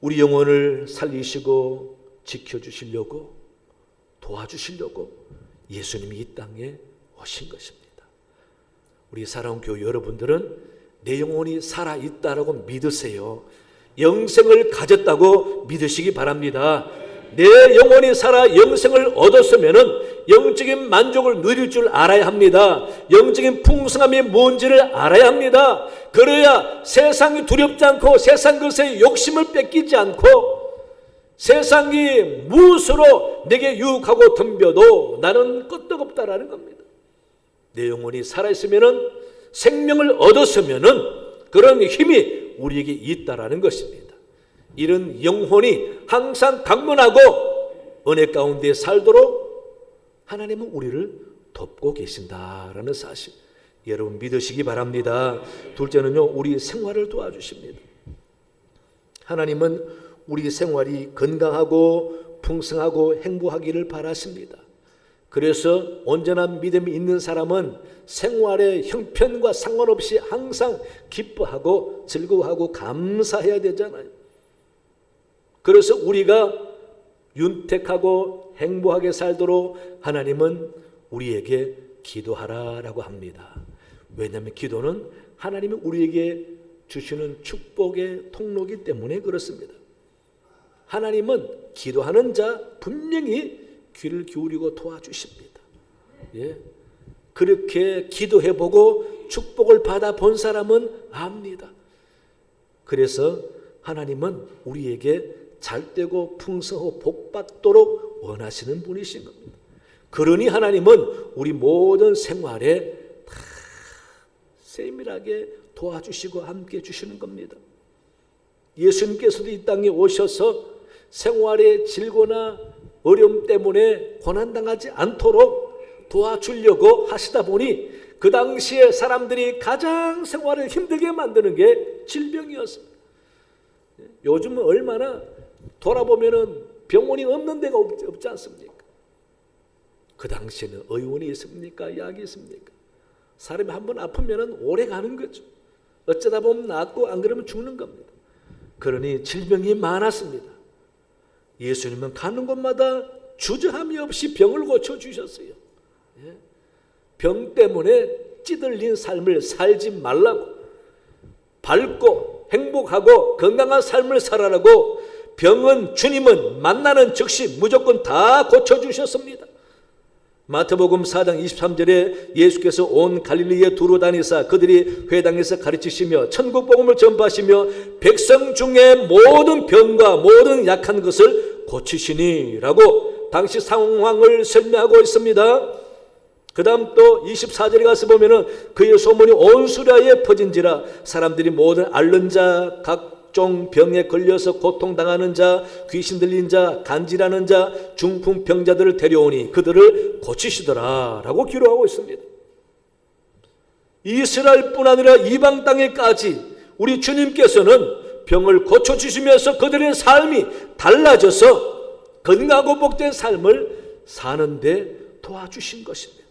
우리 영혼을 살리시고 지켜주시려고 도와주시려고 예수님이 이 땅에 오신 것입니다. 우리 사랑하는 교회 여러분들은 내 영혼이 살아있다라고 믿으세요. 영생을 가졌다고 믿으시기 바랍니다. 내 영혼이 살아 영생을 얻었으면 영적인 만족을 누릴 줄 알아야 합니다. 영적인 풍성함이 뭔지를 알아야 합니다. 그래야 세상이 두렵지 않고 세상 것에 욕심을 뺏기지 않고 세상이 무엇으로 내게 유혹하고 덤벼도 나는 끄떡없다라는 겁니다. 내 영혼이 살아있으면 생명을 얻었으면 그런 힘이 우리에게 있다라는 것입니다. 이런 영혼이 항상 강건하고 은혜 가운데 살도록 하나님은 우리를 돕고 계신다라는 사실 여러분 믿으시기 바랍니다. 둘째는요, 우리 생활을 도와주십니다. 하나님은 우리 생활이 건강하고 풍성하고 행복하기를 바라십니다. 그래서 온전한 믿음이 있는 사람은 생활의 형편과 상관없이 항상 기뻐하고 즐거워하고 감사해야 되잖아요. 그래서 우리가 윤택하고 행복하게 살도록 하나님은 우리에게 기도하라라고 합니다. 왜냐하면 기도는 하나님이 우리에게 주시는 축복의 통로이기 때문에 그렇습니다. 하나님은 기도하는 자 분명히 귀를 기울이고 도와주십니다. 예. 그렇게 기도해보고 축복을 받아본 사람은 압니다. 그래서 하나님은 우리에게 잘되고 풍성하고 복받도록 원하시는 분이신 겁니다. 그러니 하나님은 우리 모든 생활에 다 세밀하게 도와주시고 함께 해주시는 겁니다. 예수님께서도 이 땅에 오셔서 생활의 질고나 어려움 때문에 고난당하지 않도록 도와주려고 하시다 보니 그 당시에 사람들이 가장 생활을 힘들게 만드는 게 질병이었습니다. 요즘은 얼마나 돌아보면은 병원이 없는 데가 없지 않습니까? 그 당시에는 의원이 있습니까? 약이 있습니까? 사람이 한번 아프면은 오래 가는 거죠. 어쩌다 보면 낫고 안 그러면 죽는 겁니다. 그러니 질병이 많았습니다. 예수님은 가는 곳마다 주저함이 없이 병을 고쳐주셨어요. 병 때문에 찌들린 삶을 살지 말라고, 밝고 행복하고 건강한 삶을 살아라고 병은 주님은 만나는 즉시 무조건 다 고쳐주셨습니다. 마태복음 4장 23절에 예수께서 온 갈릴리에 두루 다니사 그들이 회당에서 가르치시며 천국 복음을 전파하시며 백성 중에 모든 병과 모든 약한 것을 고치시니 라고 당시 상황을 설명하고 있습니다. 그 다음 또 24절에 가서 보면은 그의 소문이 온 수라에 퍼진지라 사람들이 모든 앓는 자, 각종 병에 걸려서 고통당하는 자, 귀신 들린 자, 간질하는 자, 중풍 병자들을 데려오니 그들을 고치시더라 라고 기록하고 있습니다. 이스라엘뿐 아니라 이방 땅에까지 우리 주님께서는 병을 고쳐주시면서 그들의 삶이 달라져서 건강하고 복된 삶을 사는데 도와주신 것입니다.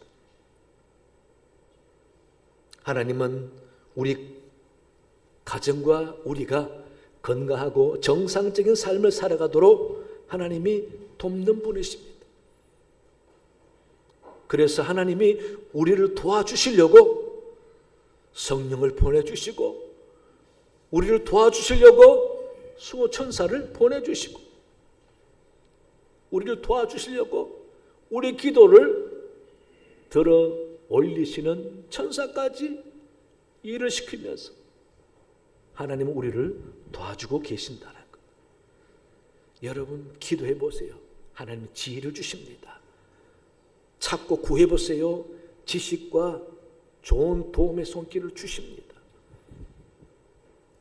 하나님은 우리 가정과 우리가 건강하고 정상적인 삶을 살아가도록 하나님이 돕는 분이십니다. 그래서 하나님이 우리를 도와주시려고 성령을 보내주시고 우리를 도와주시려고 수호천사를 보내주시고 우리를 도와주시려고 우리 기도를 들어 올리시는 천사까지 일을 시키면서 하나님은 우리를 도와주고 계신다는 것. 여러분 기도해 보세요. 하나님은 지혜를 주십니다. 찾고 구해 보세요. 지식과 좋은 도움의 손길을 주십니다.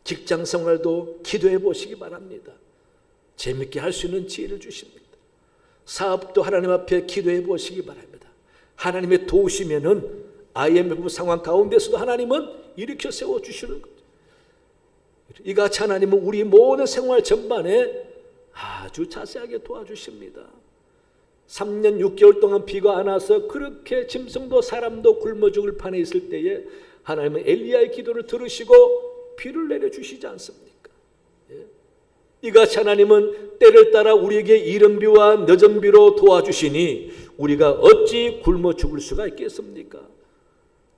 직장 생활도 기도해 보시기 바랍니다. 재밌게 할 수 있는 지혜를 주십니다. 사업도 하나님 앞에 기도해 보시기 바랍니다. 하나님의 도우시면은 IMF 상황 가운데서도 하나님은 일으켜 세워 주시는 거죠. 이같이 하나님은 우리 모든 생활 전반에 아주 자세하게 도와주십니다. 3년 6개월 동안 비가 안 와서 그렇게 짐승도 사람도 굶어 죽을 판에 있을 때에 하나님은 엘리야의 기도를 들으시고 비를 내려주시지 않습니까? 예? 이같이 하나님은 때를 따라 우리에게 이른 비와 늦은 비로 도와주시니 우리가 어찌 굶어 죽을 수가 있겠습니까?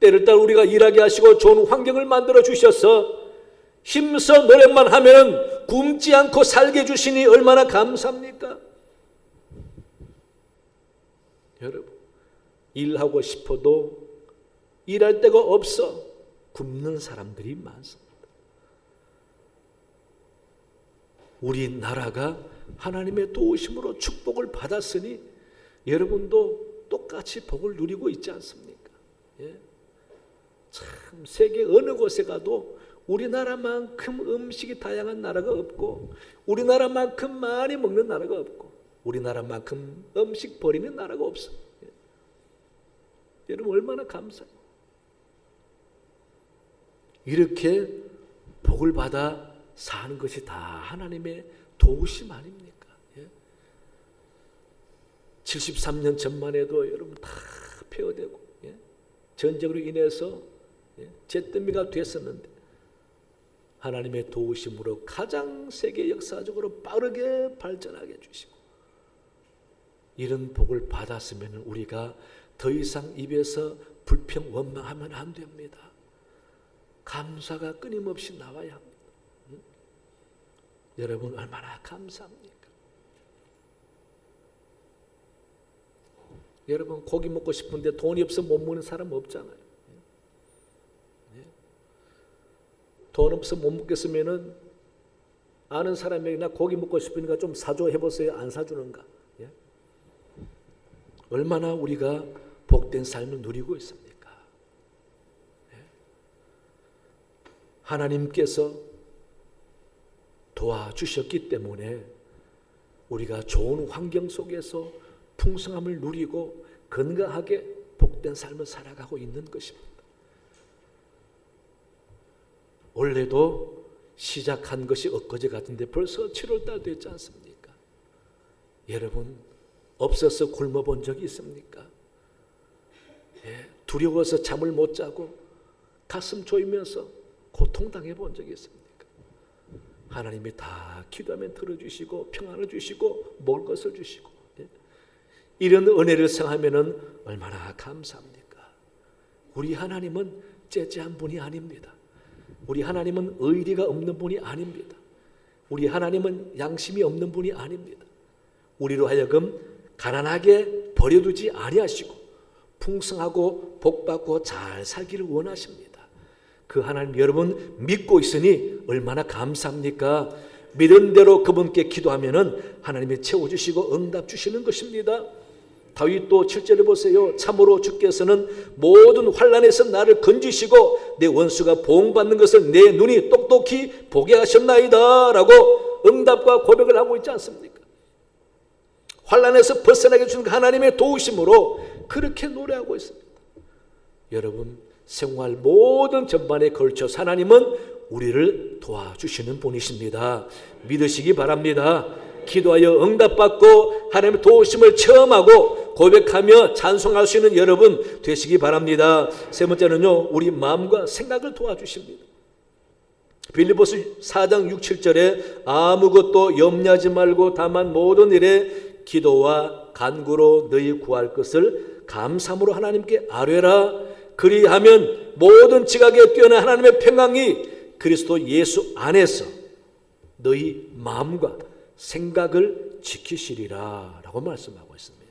때를 따라 우리가 일하게 하시고 좋은 환경을 만들어 주셔서 힘써 노력만 하면 굶지 않고 살게 해주시니 얼마나 감사합니까? 여러분 일하고 싶어도 일할 데가 없어 굶는 사람들이 많습니다. 우리나라가 하나님의 도우심으로 축복을 받았으니 여러분도 똑같이 복을 누리고 있지 않습니까? 예? 참 세계 어느 곳에 가도 우리나라만큼 음식이 다양한 나라가 없고 우리나라만큼 많이 먹는 나라가 없고 우리나라만큼 음식 버리는 나라가 없어요. 예. 여러분 얼마나 감사해요. 이렇게 복을 받아 사는 것이 다 하나님의 도우심 아닙니까? 예. 73년 전만 해도 여러분 다 폐허되고 예. 전쟁으로 인해서 예. 잿더미가 됐었는데 하나님의 도우심으로 가장 세계 역사적으로 빠르게 발전하게 해주시고 이런 복을 받았으면 우리가 더 이상 입에서 불평 원망하면 안 됩니다. 감사가 끊임없이 나와야 합니다. 여러분 얼마나 감사합니까? 여러분 고기 먹고 싶은데 돈이 없어 못 먹는 사람 없잖아요. 돈 없어 못 먹겠으면은 아는 사람에게 나 고기 먹고 싶으니까 좀 사줘 해보세요. 안 사주는가? 예? 얼마나 우리가 복된 삶을 누리고 있습니까? 예? 하나님께서 도와주셨기 때문에 우리가 좋은 환경 속에서 풍성함을 누리고 건강하게 복된 삶을 살아가고 있는 것입니다. 원래도 시작한 것이 엊그제 같은데 벌써 7월달 됐지 않습니까? 여러분 없어서 굶어 본 적이 있습니까? 예, 두려워서 잠을 못 자고 가슴 조이면서 고통당해 본 적이 있습니까? 하나님이 다 기도하면 들어주시고 평안을 주시고 먹을 것을 주시고 예? 이런 은혜를 생각하면 얼마나 감사합니까? 우리 하나님은 째째한 분이 아닙니다. 우리 하나님은 의리가 없는 분이 아닙니다. 우리 하나님은 양심이 없는 분이 아닙니다. 우리로 하여금 가난하게 버려두지 아니하시고 풍성하고 복받고 잘 살기를 원하십니다. 그 하나님 여러분 믿고 있으니 얼마나 감사합니까? 믿은 대로 그분께 기도하면은 하나님이 채워주시고 응답 주시는 것입니다. 다윗도 7절에 보세요. 참으로 주께서는 모든 환난에서 나를 건지시고 내 원수가 보응받는 것을 내 눈이 똑똑히 보게 하셨나이다 라고 응답과 고백을 하고 있지 않습니까? 환난에서 벗어나게 해주는 하나님의 도우심으로 그렇게 노래하고 있습니다. 여러분 생활 모든 전반에 걸쳐서 하나님은 우리를 도와주시는 분이십니다. 믿으시기 바랍니다. 기도하여 응답받고 하나님의 도우심을 체험하고 고백하며 찬송할 수 있는 여러분 되시기 바랍니다. 세 번째는요, 우리 마음과 생각을 도와주십니다. 빌립보서 4장 6, 7절에 아무것도 염려하지 말고 다만 모든 일에 기도와 간구로 너희 구할 것을 감사함으로 하나님께 아뢰라. 그리하면 모든 지각에 뛰어난 하나님의 평강이 그리스도 예수 안에서 너희 마음과 생각을 지키시리라 라고 말씀하고 있습니다.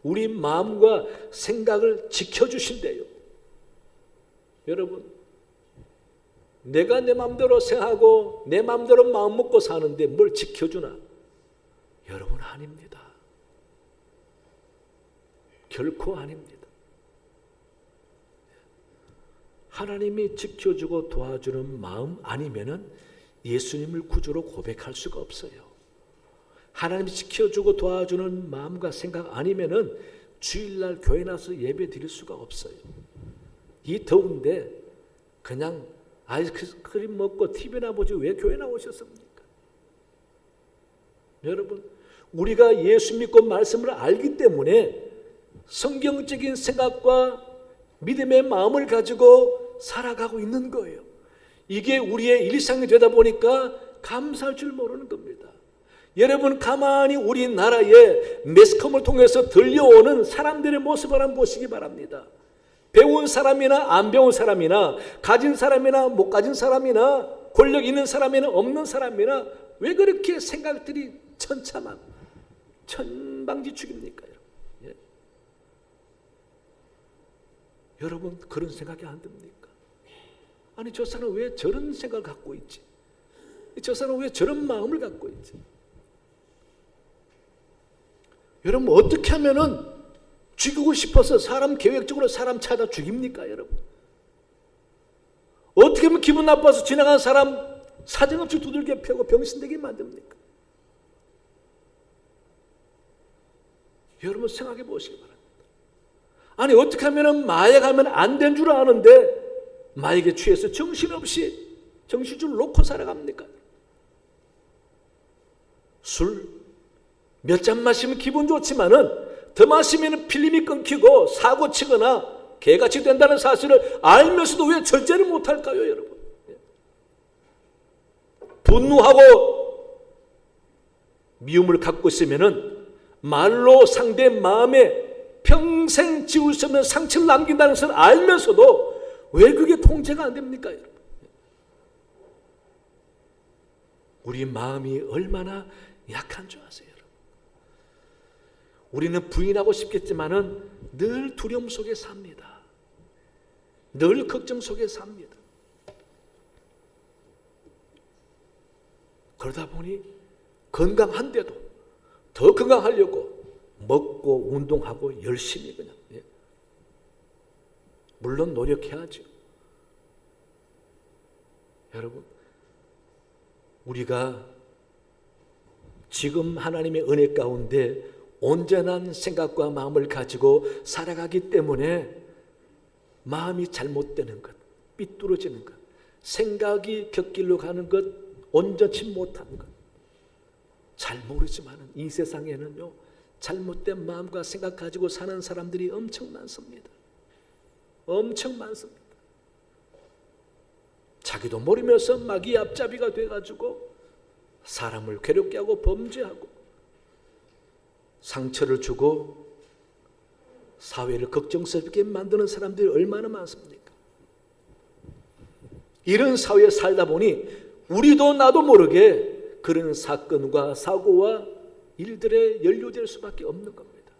우리 마음과 생각을 지켜주신대요. 여러분, 내가 내 마음대로 생각하고 내 마음대로 마음 먹고 사는데 뭘 지켜주나? 여러분 아닙니다. 결코 아닙니다. 하나님이 지켜주고 도와주는 마음 아니면은 예수님을 구주로 고백할 수가 없어요. 하나님이 지켜주고 도와주는 마음과 생각 아니면은 주일날 교회 나서 예배 드릴 수가 없어요. 이 더운데 그냥 아이스크림 먹고 TV나 보지 왜 교회 나오셨습니까? 여러분, 우리가 예수 믿고 말씀을 알기 때문에 성경적인 생각과 믿음의 마음을 가지고 살아가고 있는 거예요. 이게 우리의 일상이 되다 보니까 감사할 줄 모르는 겁니다. 여러분, 가만히 우리나라의 매스컴을 통해서 들려오는 사람들의 모습을 한번 보시기 바랍니다. 배운 사람이나 안 배운 사람이나 가진 사람이나 못 가진 사람이나 권력 있는 사람이나 없는 사람이나 왜 그렇게 생각들이 천차만 천방지축입니까? 예. 여러분 그런 생각이 안 듭니까? 아니 저 사람은 왜 저런 생각을 갖고 있지? 저 사람은 왜 저런 마음을 갖고 있지? 여러분 어떻게 하면은 죽이고 싶어서 사람 계획적으로 사람 찾아 죽입니까 여러분? 어떻게 하면 기분 나빠서 지나간 사람 사정없이 두들겨 패고 병신되게 만듭니까? 여러분 생각해 보시기 바랍니다. 아니 어떻게 하면 마약하면 안 된 줄 아는데 마약에 취해서 정신없이 정신줄 놓고 살아갑니까? 술 몇 잔 마시면 기분 좋지만은 더 마시면 필름이 끊기고 사고 치거나 개같이 된다는 사실을 알면서도 왜 절제를 못할까요 여러분? 분노하고 미움을 갖고 있으면은 말로 상대 마음에 평생 지울 수 없는 상처를 남긴다는 것을 알면서도 왜 그게 통제가 안 됩니까 여러분? 우리 마음이 얼마나 약한 줄 아세요 여러분? 우리는 부인하고 싶겠지만은 늘 두려움 속에 삽니다. 늘 걱정 속에 삽니다. 그러다 보니 건강한데도 더 건강하려고 먹고 운동하고 열심히 그냥 물론 노력해야죠. 여러분 우리가 지금 하나님의 은혜 가운데 온전한 생각과 마음을 가지고 살아가기 때문에 마음이 잘못되는 것, 삐뚤어지는 것, 생각이 곁길로 가는 것, 온전치 못한 것 잘 모르지만 이 세상에는요 잘못된 마음과 생각 가지고 사는 사람들이 엄청 많습니다. 엄청 많습니다. 자기도 모르면서 마귀 앞잡이가 돼가지고 사람을 괴롭게 하고 범죄하고 상처를 주고 사회를 걱정스럽게 만드는 사람들이 얼마나 많습니까? 이런 사회에 살다 보니 우리도 나도 모르게 그런 사건과 사고와 일들에 연루될 수밖에 없는 겁니다.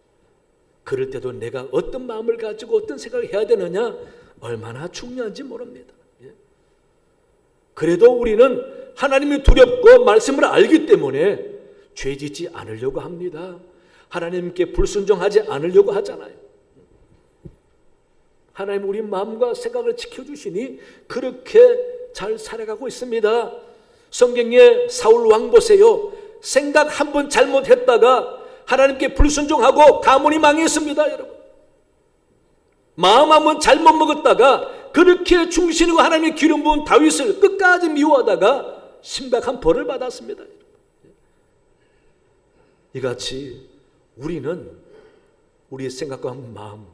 그럴 때도 내가 어떤 마음을 가지고 어떤 생각을 해야 되느냐 얼마나 중요한지 모릅니다. 그래도 우리는 하나님이 두렵고 말씀을 알기 때문에 죄 짓지 않으려고 합니다. 하나님께 불순종하지 않으려고 하잖아요. 하나님 우리 마음과 생각을 지켜주시니 그렇게 잘 살아가고 있습니다. 성경에 사울 왕 보세요. 생각 한 번 잘못했다가 하나님께 불순종하고 가문이 망했습니다. 여러분, 마음 한 번 잘못 먹었다가 그렇게 충신이고 하나님의 기름 부은 다윗을 끝까지 미워하다가 심각한 벌을 받았습니다. 이같이 우리는 우리의 생각과 마음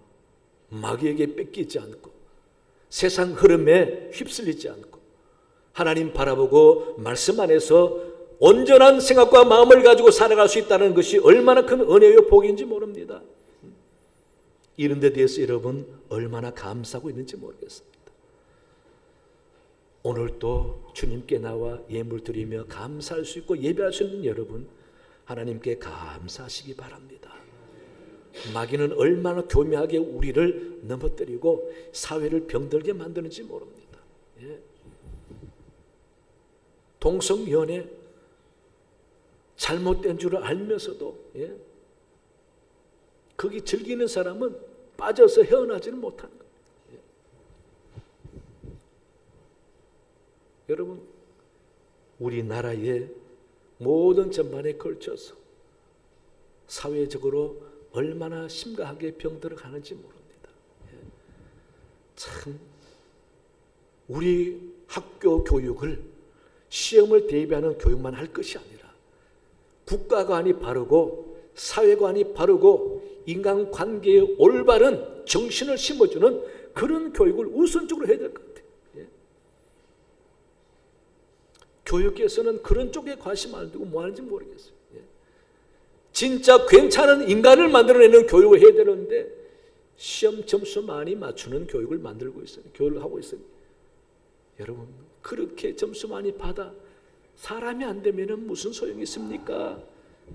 마귀에게 뺏기지 않고 세상 흐름에 휩쓸리지 않고 하나님 바라보고 말씀 안에서 온전한 생각과 마음을 가지고 살아갈 수 있다는 것이 얼마나 큰 은혜요 복인지 모릅니다. 이런 데 대해서 여러분 얼마나 감사하고 있는지 모르겠습니다. 오늘 또 주님께 나와 예물 드리며 감사할 수 있고 예배할 수 있는 여러분 하나님께 감사하시기 바랍니다. 마귀는 얼마나 교묘하게 우리를 넘어뜨리고 사회를 병들게 만드는지 모릅니다. 동성연애 잘못된 줄을 알면서도 거기 즐기는 사람은 빠져서 헤어나지는 못하는 겁니다. 여러분 우리나라의 모든 전반에 걸쳐서 사회적으로 얼마나 심각하게 병들어 가는지 모릅니다. 참 우리 학교 교육을 시험을 대비하는 교육만 할 것이 아니라 국가관이 바르고 사회관이 바르고 인간관계의 올바른 정신을 심어주는 그런 교육을 우선적으로 해야 될 것 같아요. 교육계에서는 그런 쪽에 관심 안 두고 뭐 하는지 모르겠어요. 진짜 괜찮은 인간을 만들어내는 교육을 해야 되는데 시험 점수 많이 맞추는 교육을 만들고 있어요. 교육을 하고 있어요. 여러분 그렇게 점수 많이 받아 사람이 안 되면 무슨 소용이 있습니까?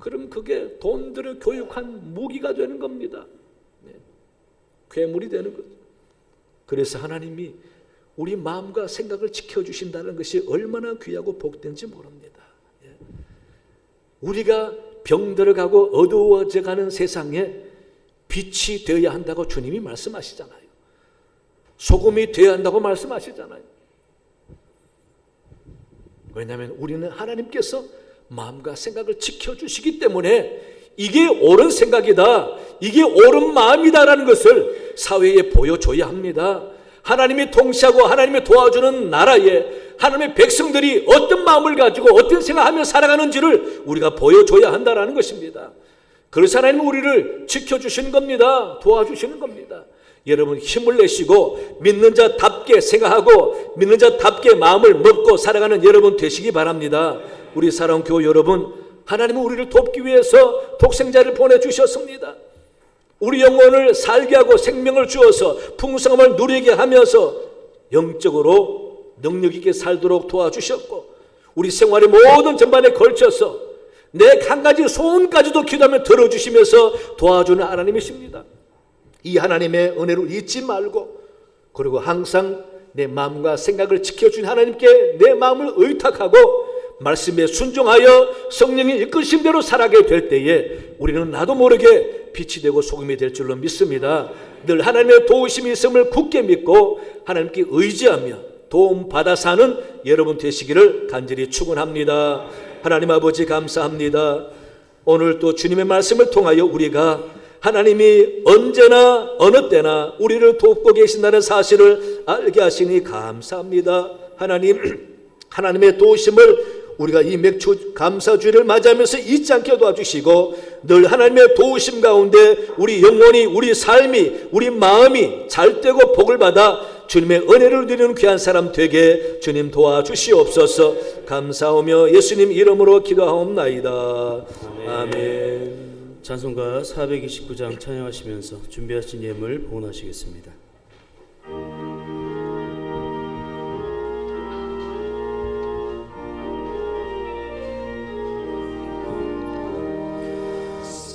그럼 그게 돈 들여 교육한 무기가 되는 겁니다. 괴물이 되는 거죠. 그래서 하나님이 우리 마음과 생각을 지켜주신다는 것이 얼마나 귀하고 복된지 모릅니다. 우리가 병들어가고 어두워져가는 세상에 빛이 되어야 한다고 주님이 말씀하시잖아요. 소금이 되어야 한다고 말씀하시잖아요. 왜냐하면 우리는 하나님께서 마음과 생각을 지켜주시기 때문에 이게 옳은 생각이다, 이게 옳은 마음이다라는 것을 사회에 보여줘야 합니다. 하나님이 통치하고 하나님이 도와주는 나라에 하나님의 백성들이 어떤 마음을 가지고 어떤 생각하며 살아가는지를 우리가 보여줘야 한다는 것입니다. 그래서 하나님은 우리를 지켜주시는 겁니다. 도와주시는 겁니다. 여러분 힘을 내시고 믿는 자답게 생각하고 믿는 자답게 마음을 먹고 살아가는 여러분 되시기 바랍니다. 우리 사랑하는 교우 여러분, 하나님은 우리를 돕기 위해서 독생자를 보내주셨습니다. 우리 영혼을 살게 하고 생명을 주어서 풍성함을 누리게 하면서 영적으로 능력 있게 살도록 도와주셨고 우리 생활의 모든 전반에 걸쳐서 내 한 가지 소원까지도 기도하며 들어주시면서 도와주는 하나님이십니다. 이 하나님의 은혜를 잊지 말고 그리고 항상 내 마음과 생각을 지켜주신 하나님께 내 마음을 의탁하고 말씀에 순종하여 성령이 이끄신 대로 살아가게 될 때에 우리는 나도 모르게 빛이 되고 소금이 될 줄로 믿습니다. 늘 하나님의 도우심이 있음을 굳게 믿고 하나님께 의지하며 도움 받아 사는 여러분 되시기를 간절히 축원합니다. 하나님 아버지 감사합니다. 오늘 또 주님의 말씀을 통하여 우리가 하나님이 언제나 어느 때나 우리를 돕고 계신다는 사실을 알게 하시니 감사합니다. 하나님의 도우심을 우리가 이 맥주 감사주의를 맞이하면서 잊지 않게 도와주시고 늘 하나님의 도우심 가운데 우리 영혼이 우리 삶이 우리 마음이 잘되고 복을 받아 주님의 은혜를 누리는 귀한 사람 되게 주님 도와주시옵소서. 감사하며 예수님 이름으로 기도하옵나이다. 아멘. 찬송가 429장 찬양하시면서 준비하신 예물 봉헌하시겠습니다.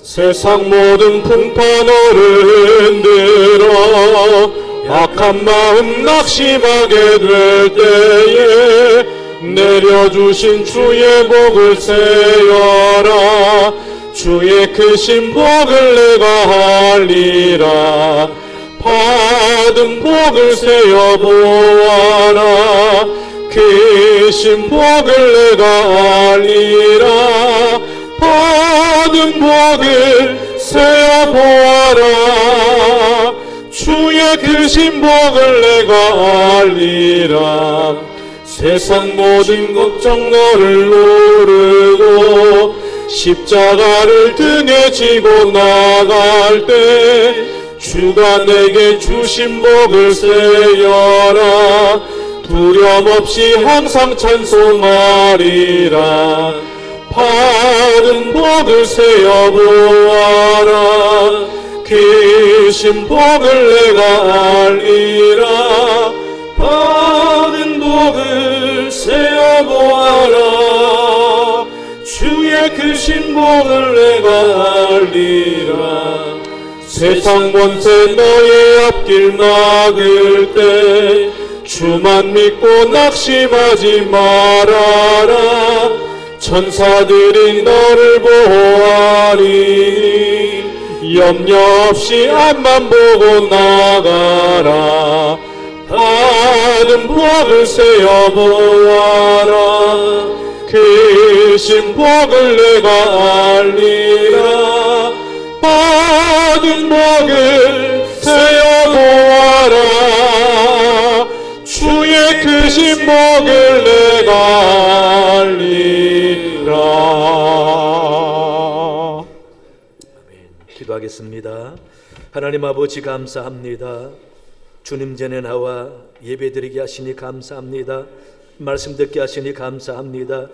세상 모든 풍파너를 흔들어 악한 마음 낙심하게 될 때에 내려주신 주의 복을 세어라. 주의 크신 복을 내가 알리라. 받은 복을 세어 보아라. 크신 복을 내가 알리라. 받은 복을 세어 보아라. 주의 크신 복을 내가 알리라. 세상 모든 걱정 너를 모르고 십자가를 등에 지고 나갈 때 주가 내게 주신 복을 세어라. 두려움 없이 항상 찬송하리라. 받은 복을 세어 보아라. 크신 복을 내가 알리라. 받은 복을 세어 보아라. 주의 크신 복을 내가 알리라. 세상 권세 너의 앞길 막을 때 주만 믿고 낙심하지 말아라. 천사들이 너를 보호하리니 염려 없이 앞만 보고 나가라. 받은 복을 세어 보아라. 크신 복을 내가 알리라. 받은 복을 세어 보아라. 주의 크신 복을 내가 알리라. 기도하겠습니다. 하나님 아버지 감사합니다. 주님 전에 나와 예배드리게 하시니 감사합니다. 말씀 듣게 하시니 감사합니다.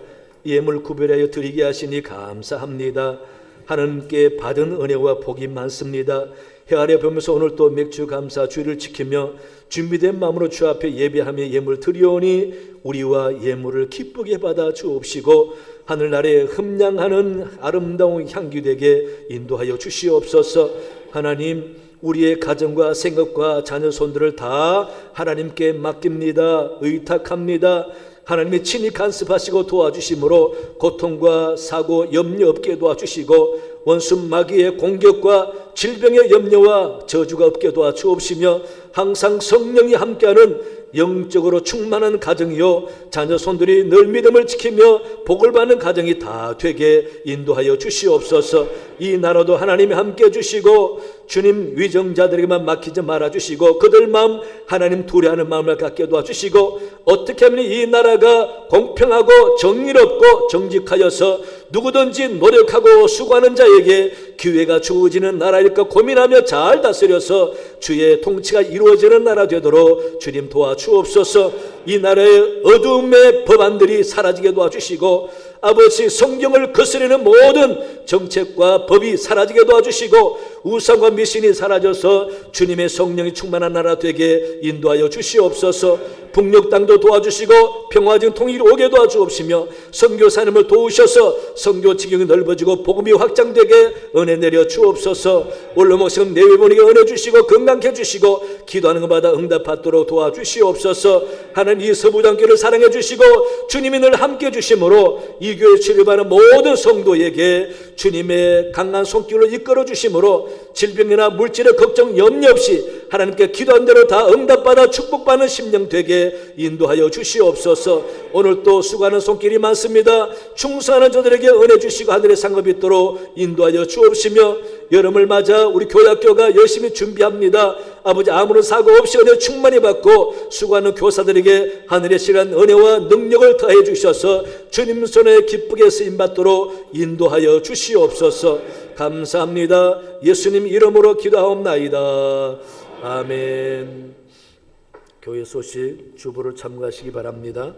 예물 구별하여 드리게 하시니 감사합니다. 하나님께 받은 은혜와 복이 많습니다. 해 아래 보면서 오늘 또 맥주 감사 주일을 지키며 준비된 마음으로 주 앞에 예배하며 예물 드리오니 우리와 예물을 기쁘게 받아 주옵시고 하늘나라에 흠량하는 아름다운 향기 되게 인도하여 주시옵소서. 하나님, 우리의 가정과 생각과 자녀 손들을 다 하나님께 맡깁니다. 의탁합니다. 하나님이 친히 간섭하시고 도와주심으로 고통과 사고 염려 없게 도와주시고 원수 마귀의 공격과 질병의 염려와 저주가 없게 도와주옵시며 항상 성령이 함께하는 영적으로 충만한 가정이요 자녀 손들이 늘 믿음을 지키며 복을 받는 가정이 다 되게 인도하여 주시옵소서. 이 나라도 하나님이 함께 주시고 주님 위정자들에게만 맡기지 말아주시고 그들 마음 하나님 두려워하는 마음을 갖게 도와주시고 어떻게 하면 이 나라가 공평하고 정의롭고 정직하여서 누구든지 노력하고 수고하는 자에게 기회가 주어지는 나라일까 고민하며 잘 다스려서 주의 통치가 이루어지는 나라 되도록 주님 도와주옵소서. 이 나라의 어두움의 법안들이 사라지게 도와주시고 아버지 성경을 거스르는 모든 정책과 법이 사라지게 도와주시고 우상과 미신이 사라져서 주님의 성령이 충만한 나라 되게 인도하여 주시옵소서. 북녘 땅도 도와주시고 평화적 통일이 오게 도와주옵시며 선교사님을 도우셔서 선교 지경이 넓어지고 복음이 확장되게 은혜 내려 주옵소서. 올로목성 내외분에게 은혜 주시고 건강케 해주시고 기도하는 것마다 응답받도록 도와주시옵소서. 하나님 이 서부장교를 사랑해 주시고 주님이 늘 함께 주심으로 이 교회 치료받는 모든 성도에게 주님의 강한 손길로 이끌어 주심으로 질병이나 물질의 걱정 염려 없이 하나님께 기도한 대로 다 응답받아 축복받는 심령 되게 인도하여 주시옵소서. 오늘 또 수고하는 손길이 많습니다. 충성하는 저들에게 은혜 주시고 하늘의 상급이 있도록 인도하여 주옵시며 여름을 맞아 우리 교회학교가 열심히 준비합니다. 아버지 아무런 사고 없이 은혜 충만히 받고 수고하는 교사들에게 하늘의 시간 은혜와 능력을 더해 주셔서 주님 손에 기쁘게 쓰임받도록 인도하여 주시옵소서. 감사합니다. 예수님 이름으로 기도하옵나이다. 아멘. 교회 소식 주보를 참고하시기 바랍니다.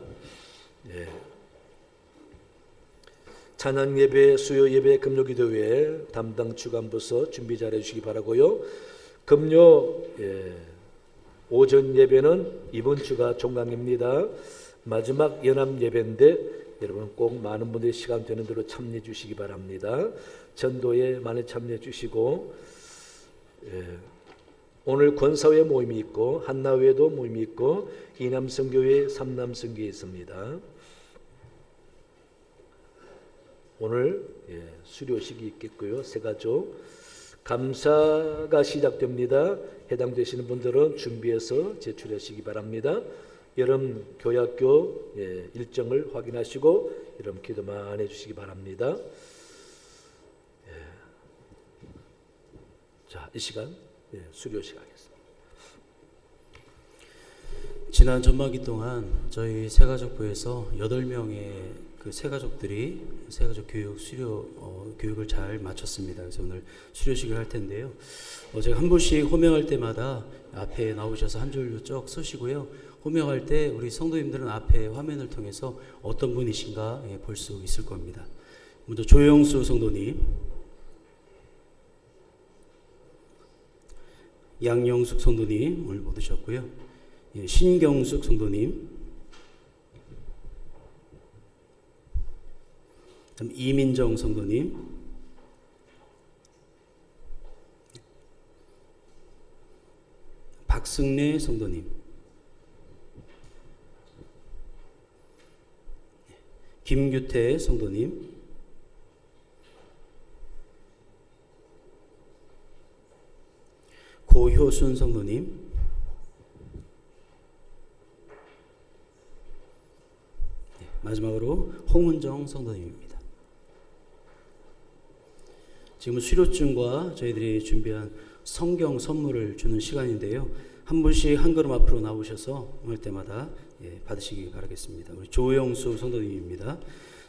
찬양 예배, 수요 예배, 금요 기도회 담당 주간부서 준비 잘 해주시기 바라고요. 금요 오전 예배는 이번 주가 종강입니다. 마지막 연합 예배인데 여러분 꼭 많은 분들이 시간 되는 대로 참여해 주시기 바랍니다. 전도에 많이 참여해 주시고, 오늘 권사회 모임이 있고 한나회도 모임이 있고 이남성교회 삼남성교회 있습니다. 오늘 수료식이 있겠고요. 새가족 감사가 시작됩니다. 해당되시는 분들은 준비해서 제출하시기 바랍니다. 여름 교학교 일정을 확인하시고 여러분 기도 많이 해주시기 바랍니다. 자, 이 시간 수료식 하겠습니다. 지난 전반기 동안 저희 새가족부에서 8명의 그 새가족들이 새가족 교육 수료 교육을 잘 마쳤습니다. 그래서 오늘 수료식을 할 텐데요. 제가 한 분씩 호명할 때마다 앞에 나오셔서 한 줄로 쭉 서시고요. 호명할 때 우리 성도님들은 앞에 화면을 통해서 어떤 분이신가 볼 수 있을 겁니다. 먼저 조영수 성도님, 양영숙 성도님 오늘 못 오셨고요. 신경숙 성도님, 이민정 성도님, 박승래 성도님, 김규태 성도님, 고효순 성도님, 마지막으로 홍은정 성도님입니다. 지금은 수료증과 저희들이 준비한 성경 선물을 주는 시간인데요. 한 분씩 한 걸음 앞으로 나오셔서 오늘 때마다 받으시기 바라겠습니다. 우리 조영수 성도님입니다.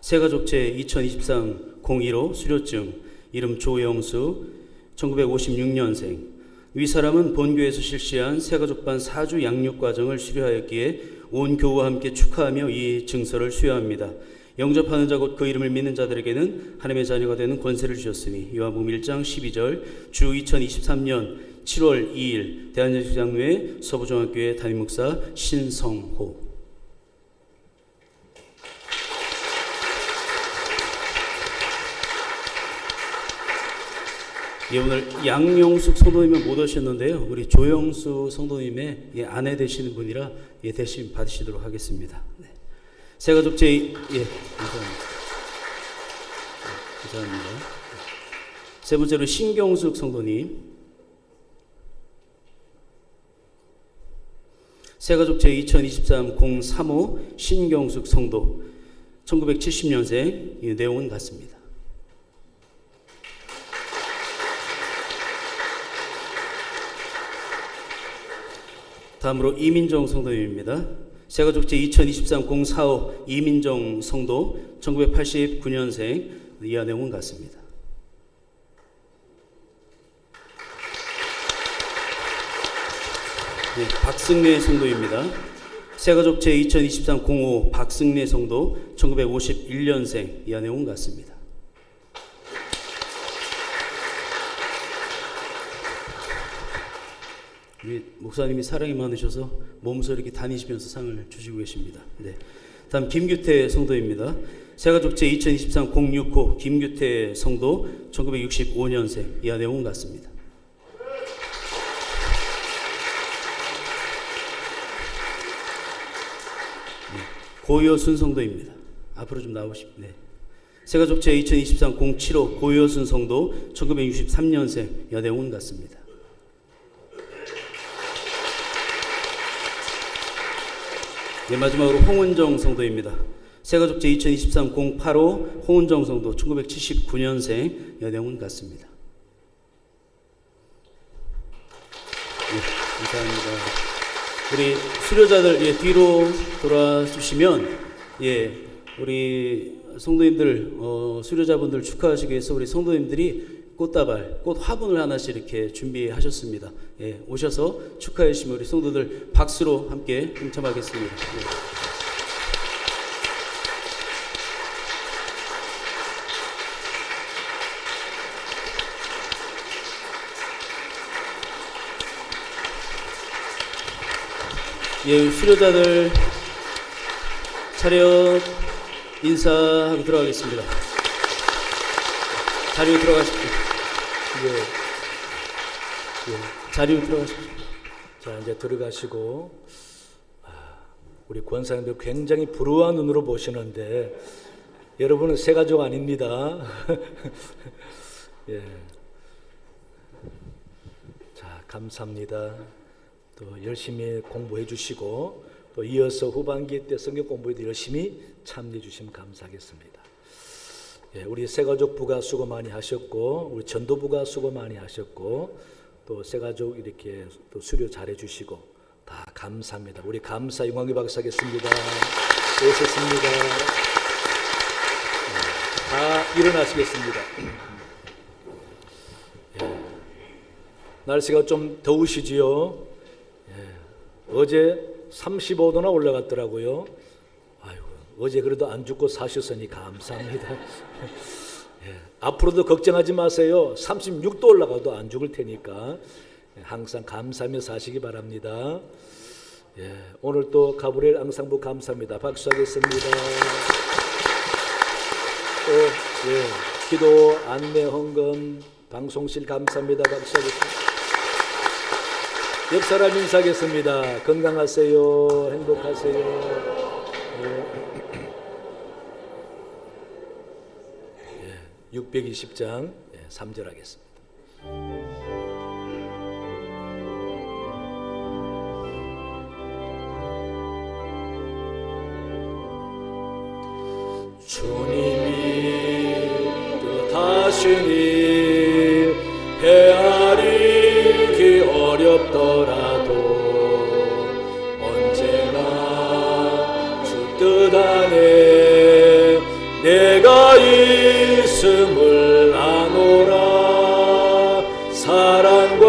새가족제 2023-01호 수료증, 이름 조영수, 1956년생. 위 사람은 본교에서 실시한 새가족반 4주 양육 과정을 수료하였기에 온 교우와 함께 축하하며 이 증서를 수여합니다. 영접하는 자 곧 그 이름을 믿는 자들에게는 하나님의 자녀가 되는 권세를 주셨으니 요한복음 1장 12절 주 2023년 7월 2일 대한제식장로회 서부중학교의 담임목사 신성호. 오늘 양용숙 성도님은 못 오셨는데요. 우리 조영수 성도님의 아내 되시는 분이라 대신 받으시도록 하겠습니다. 네. 새가족제 감사합니다. 감사합니다. 세 번째로 신경숙 성도님, 새가족제 2023-03호 신경숙 성도, 1970년생. 내용은 같습니다. 다음으로 이민정 성도님입니다. 새가족제 2023-04호 이민정 성도, 1989년생. 이하 내용은 같습니다. 박승래 성도입니다. 새가족제 2023-05 박승래 성도, 1951년생. 이하 내용은 같습니다. 우리 목사님이 사랑이 많으셔서 몸소 이렇게 다니시면서 상을 주시고 계십니다. 네. 다음 김규태 성도입니다. 새가족제 2023-06호 김규태 성도, 1965년생. 이하 내용은 같습니다. 네. 고효순 성도입니다. 앞으로 좀 나오십시오. 네. 새가족제 2023-07호 고효순 성도, 1963년생. 이하 내용은 같습니다. 마지막으로 홍은정 성도입니다. 새가족제 2023-08호 홍은정 성도, 1979년생. 내용은 같습니다. 감사합니다. 우리 수료자들 뒤로 돌아주시면 우리 성도님들 수료자분들 축하하시기 위해서 우리 성도님들이 꽃다발, 꽃 화분을 하나씩 이렇게 준비하셨습니다. 오셔서 축하해 주시면 우리 성도들 박수로 함께 동참하겠습니다. 수료자들 차렷. 인사하고 들어가겠습니다. 자리로 들어가십시오. 자리로 들어가십시오. 자, 이제 들어가시고, 우리 권사님들 굉장히 불우한 눈으로 보시는데 여러분은 새 가족 아닙니다. 예. 자, 감사합니다. 또 열심히 공부해 주시고 또 이어서 후반기 때 성경 공부에도 열심히 참여해 주시면 감사하겠습니다. 예, 우리 새가족부가 수고 많이 하셨고 우리 전도부가 수고 많이 하셨고 또 새가족 이렇게 또 수료 잘해 주시고 다 감사합니다. 우리 감사 영광의 박수 하겠습니다. 오셨습니다. 다 일어나시겠습니다. 예, 날씨가 좀 더우시지요? 예, 어제 35도나 올라갔더라고요. 아이고, 어제 그래도 안 죽고 사셨으니 감사합니다. 예, 앞으로도 걱정하지 마세요. 36도 올라가도 안 죽을 테니까 항상 감사하며 사시기 바랍니다. 예, 오늘 또 가브리엘 앙상부 감사합니다. 박수하겠습니다. 또 예, 기도 안내 헌금 방송실 감사합니다. 박수하겠습니다. 옆 사람 인사하겠습니다. 건강하세요. 행복하세요. 예, 620장 3절 하겠습니다. 주님이 뜻하시니 헤아리기 어렵더라도 언제나 주 뜻 안에 내가 있음을 아노라. 사랑과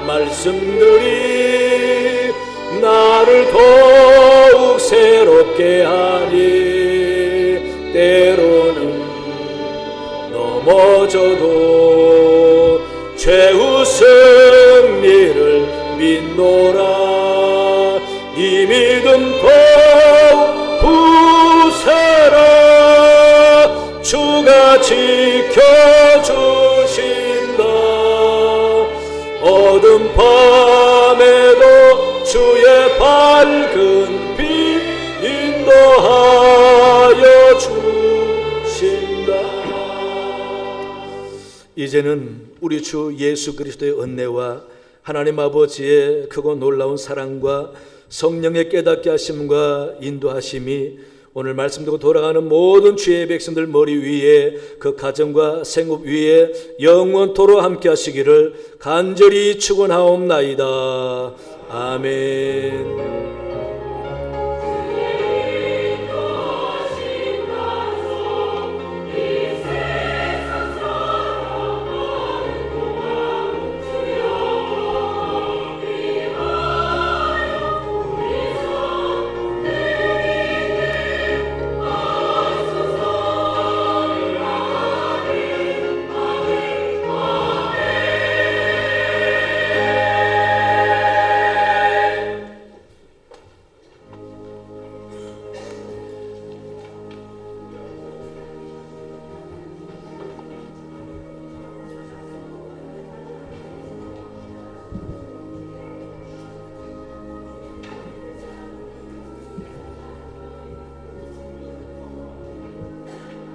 말씀들이 나를 더욱 새롭게 하니 때로는 넘어져도 최후 승리를 믿노라. 이 믿음 더욱 부세라. 주가 지켜주신다. 어둠 밤에도 주의 밝은 빛 인도하여 주신다. 이제는 우리 주 예수 그리스도의 은혜와 하나님 아버지의 크고 놀라운 사랑과 성령의 깨닫게 하심과 인도하심이 오늘 말씀 듣고 돌아가는 모든 주의 백성들 머리 위에 그 가정과 생업 위에 영원토록 함께 하시기를 간절히 축원하옵나이다. 아멘.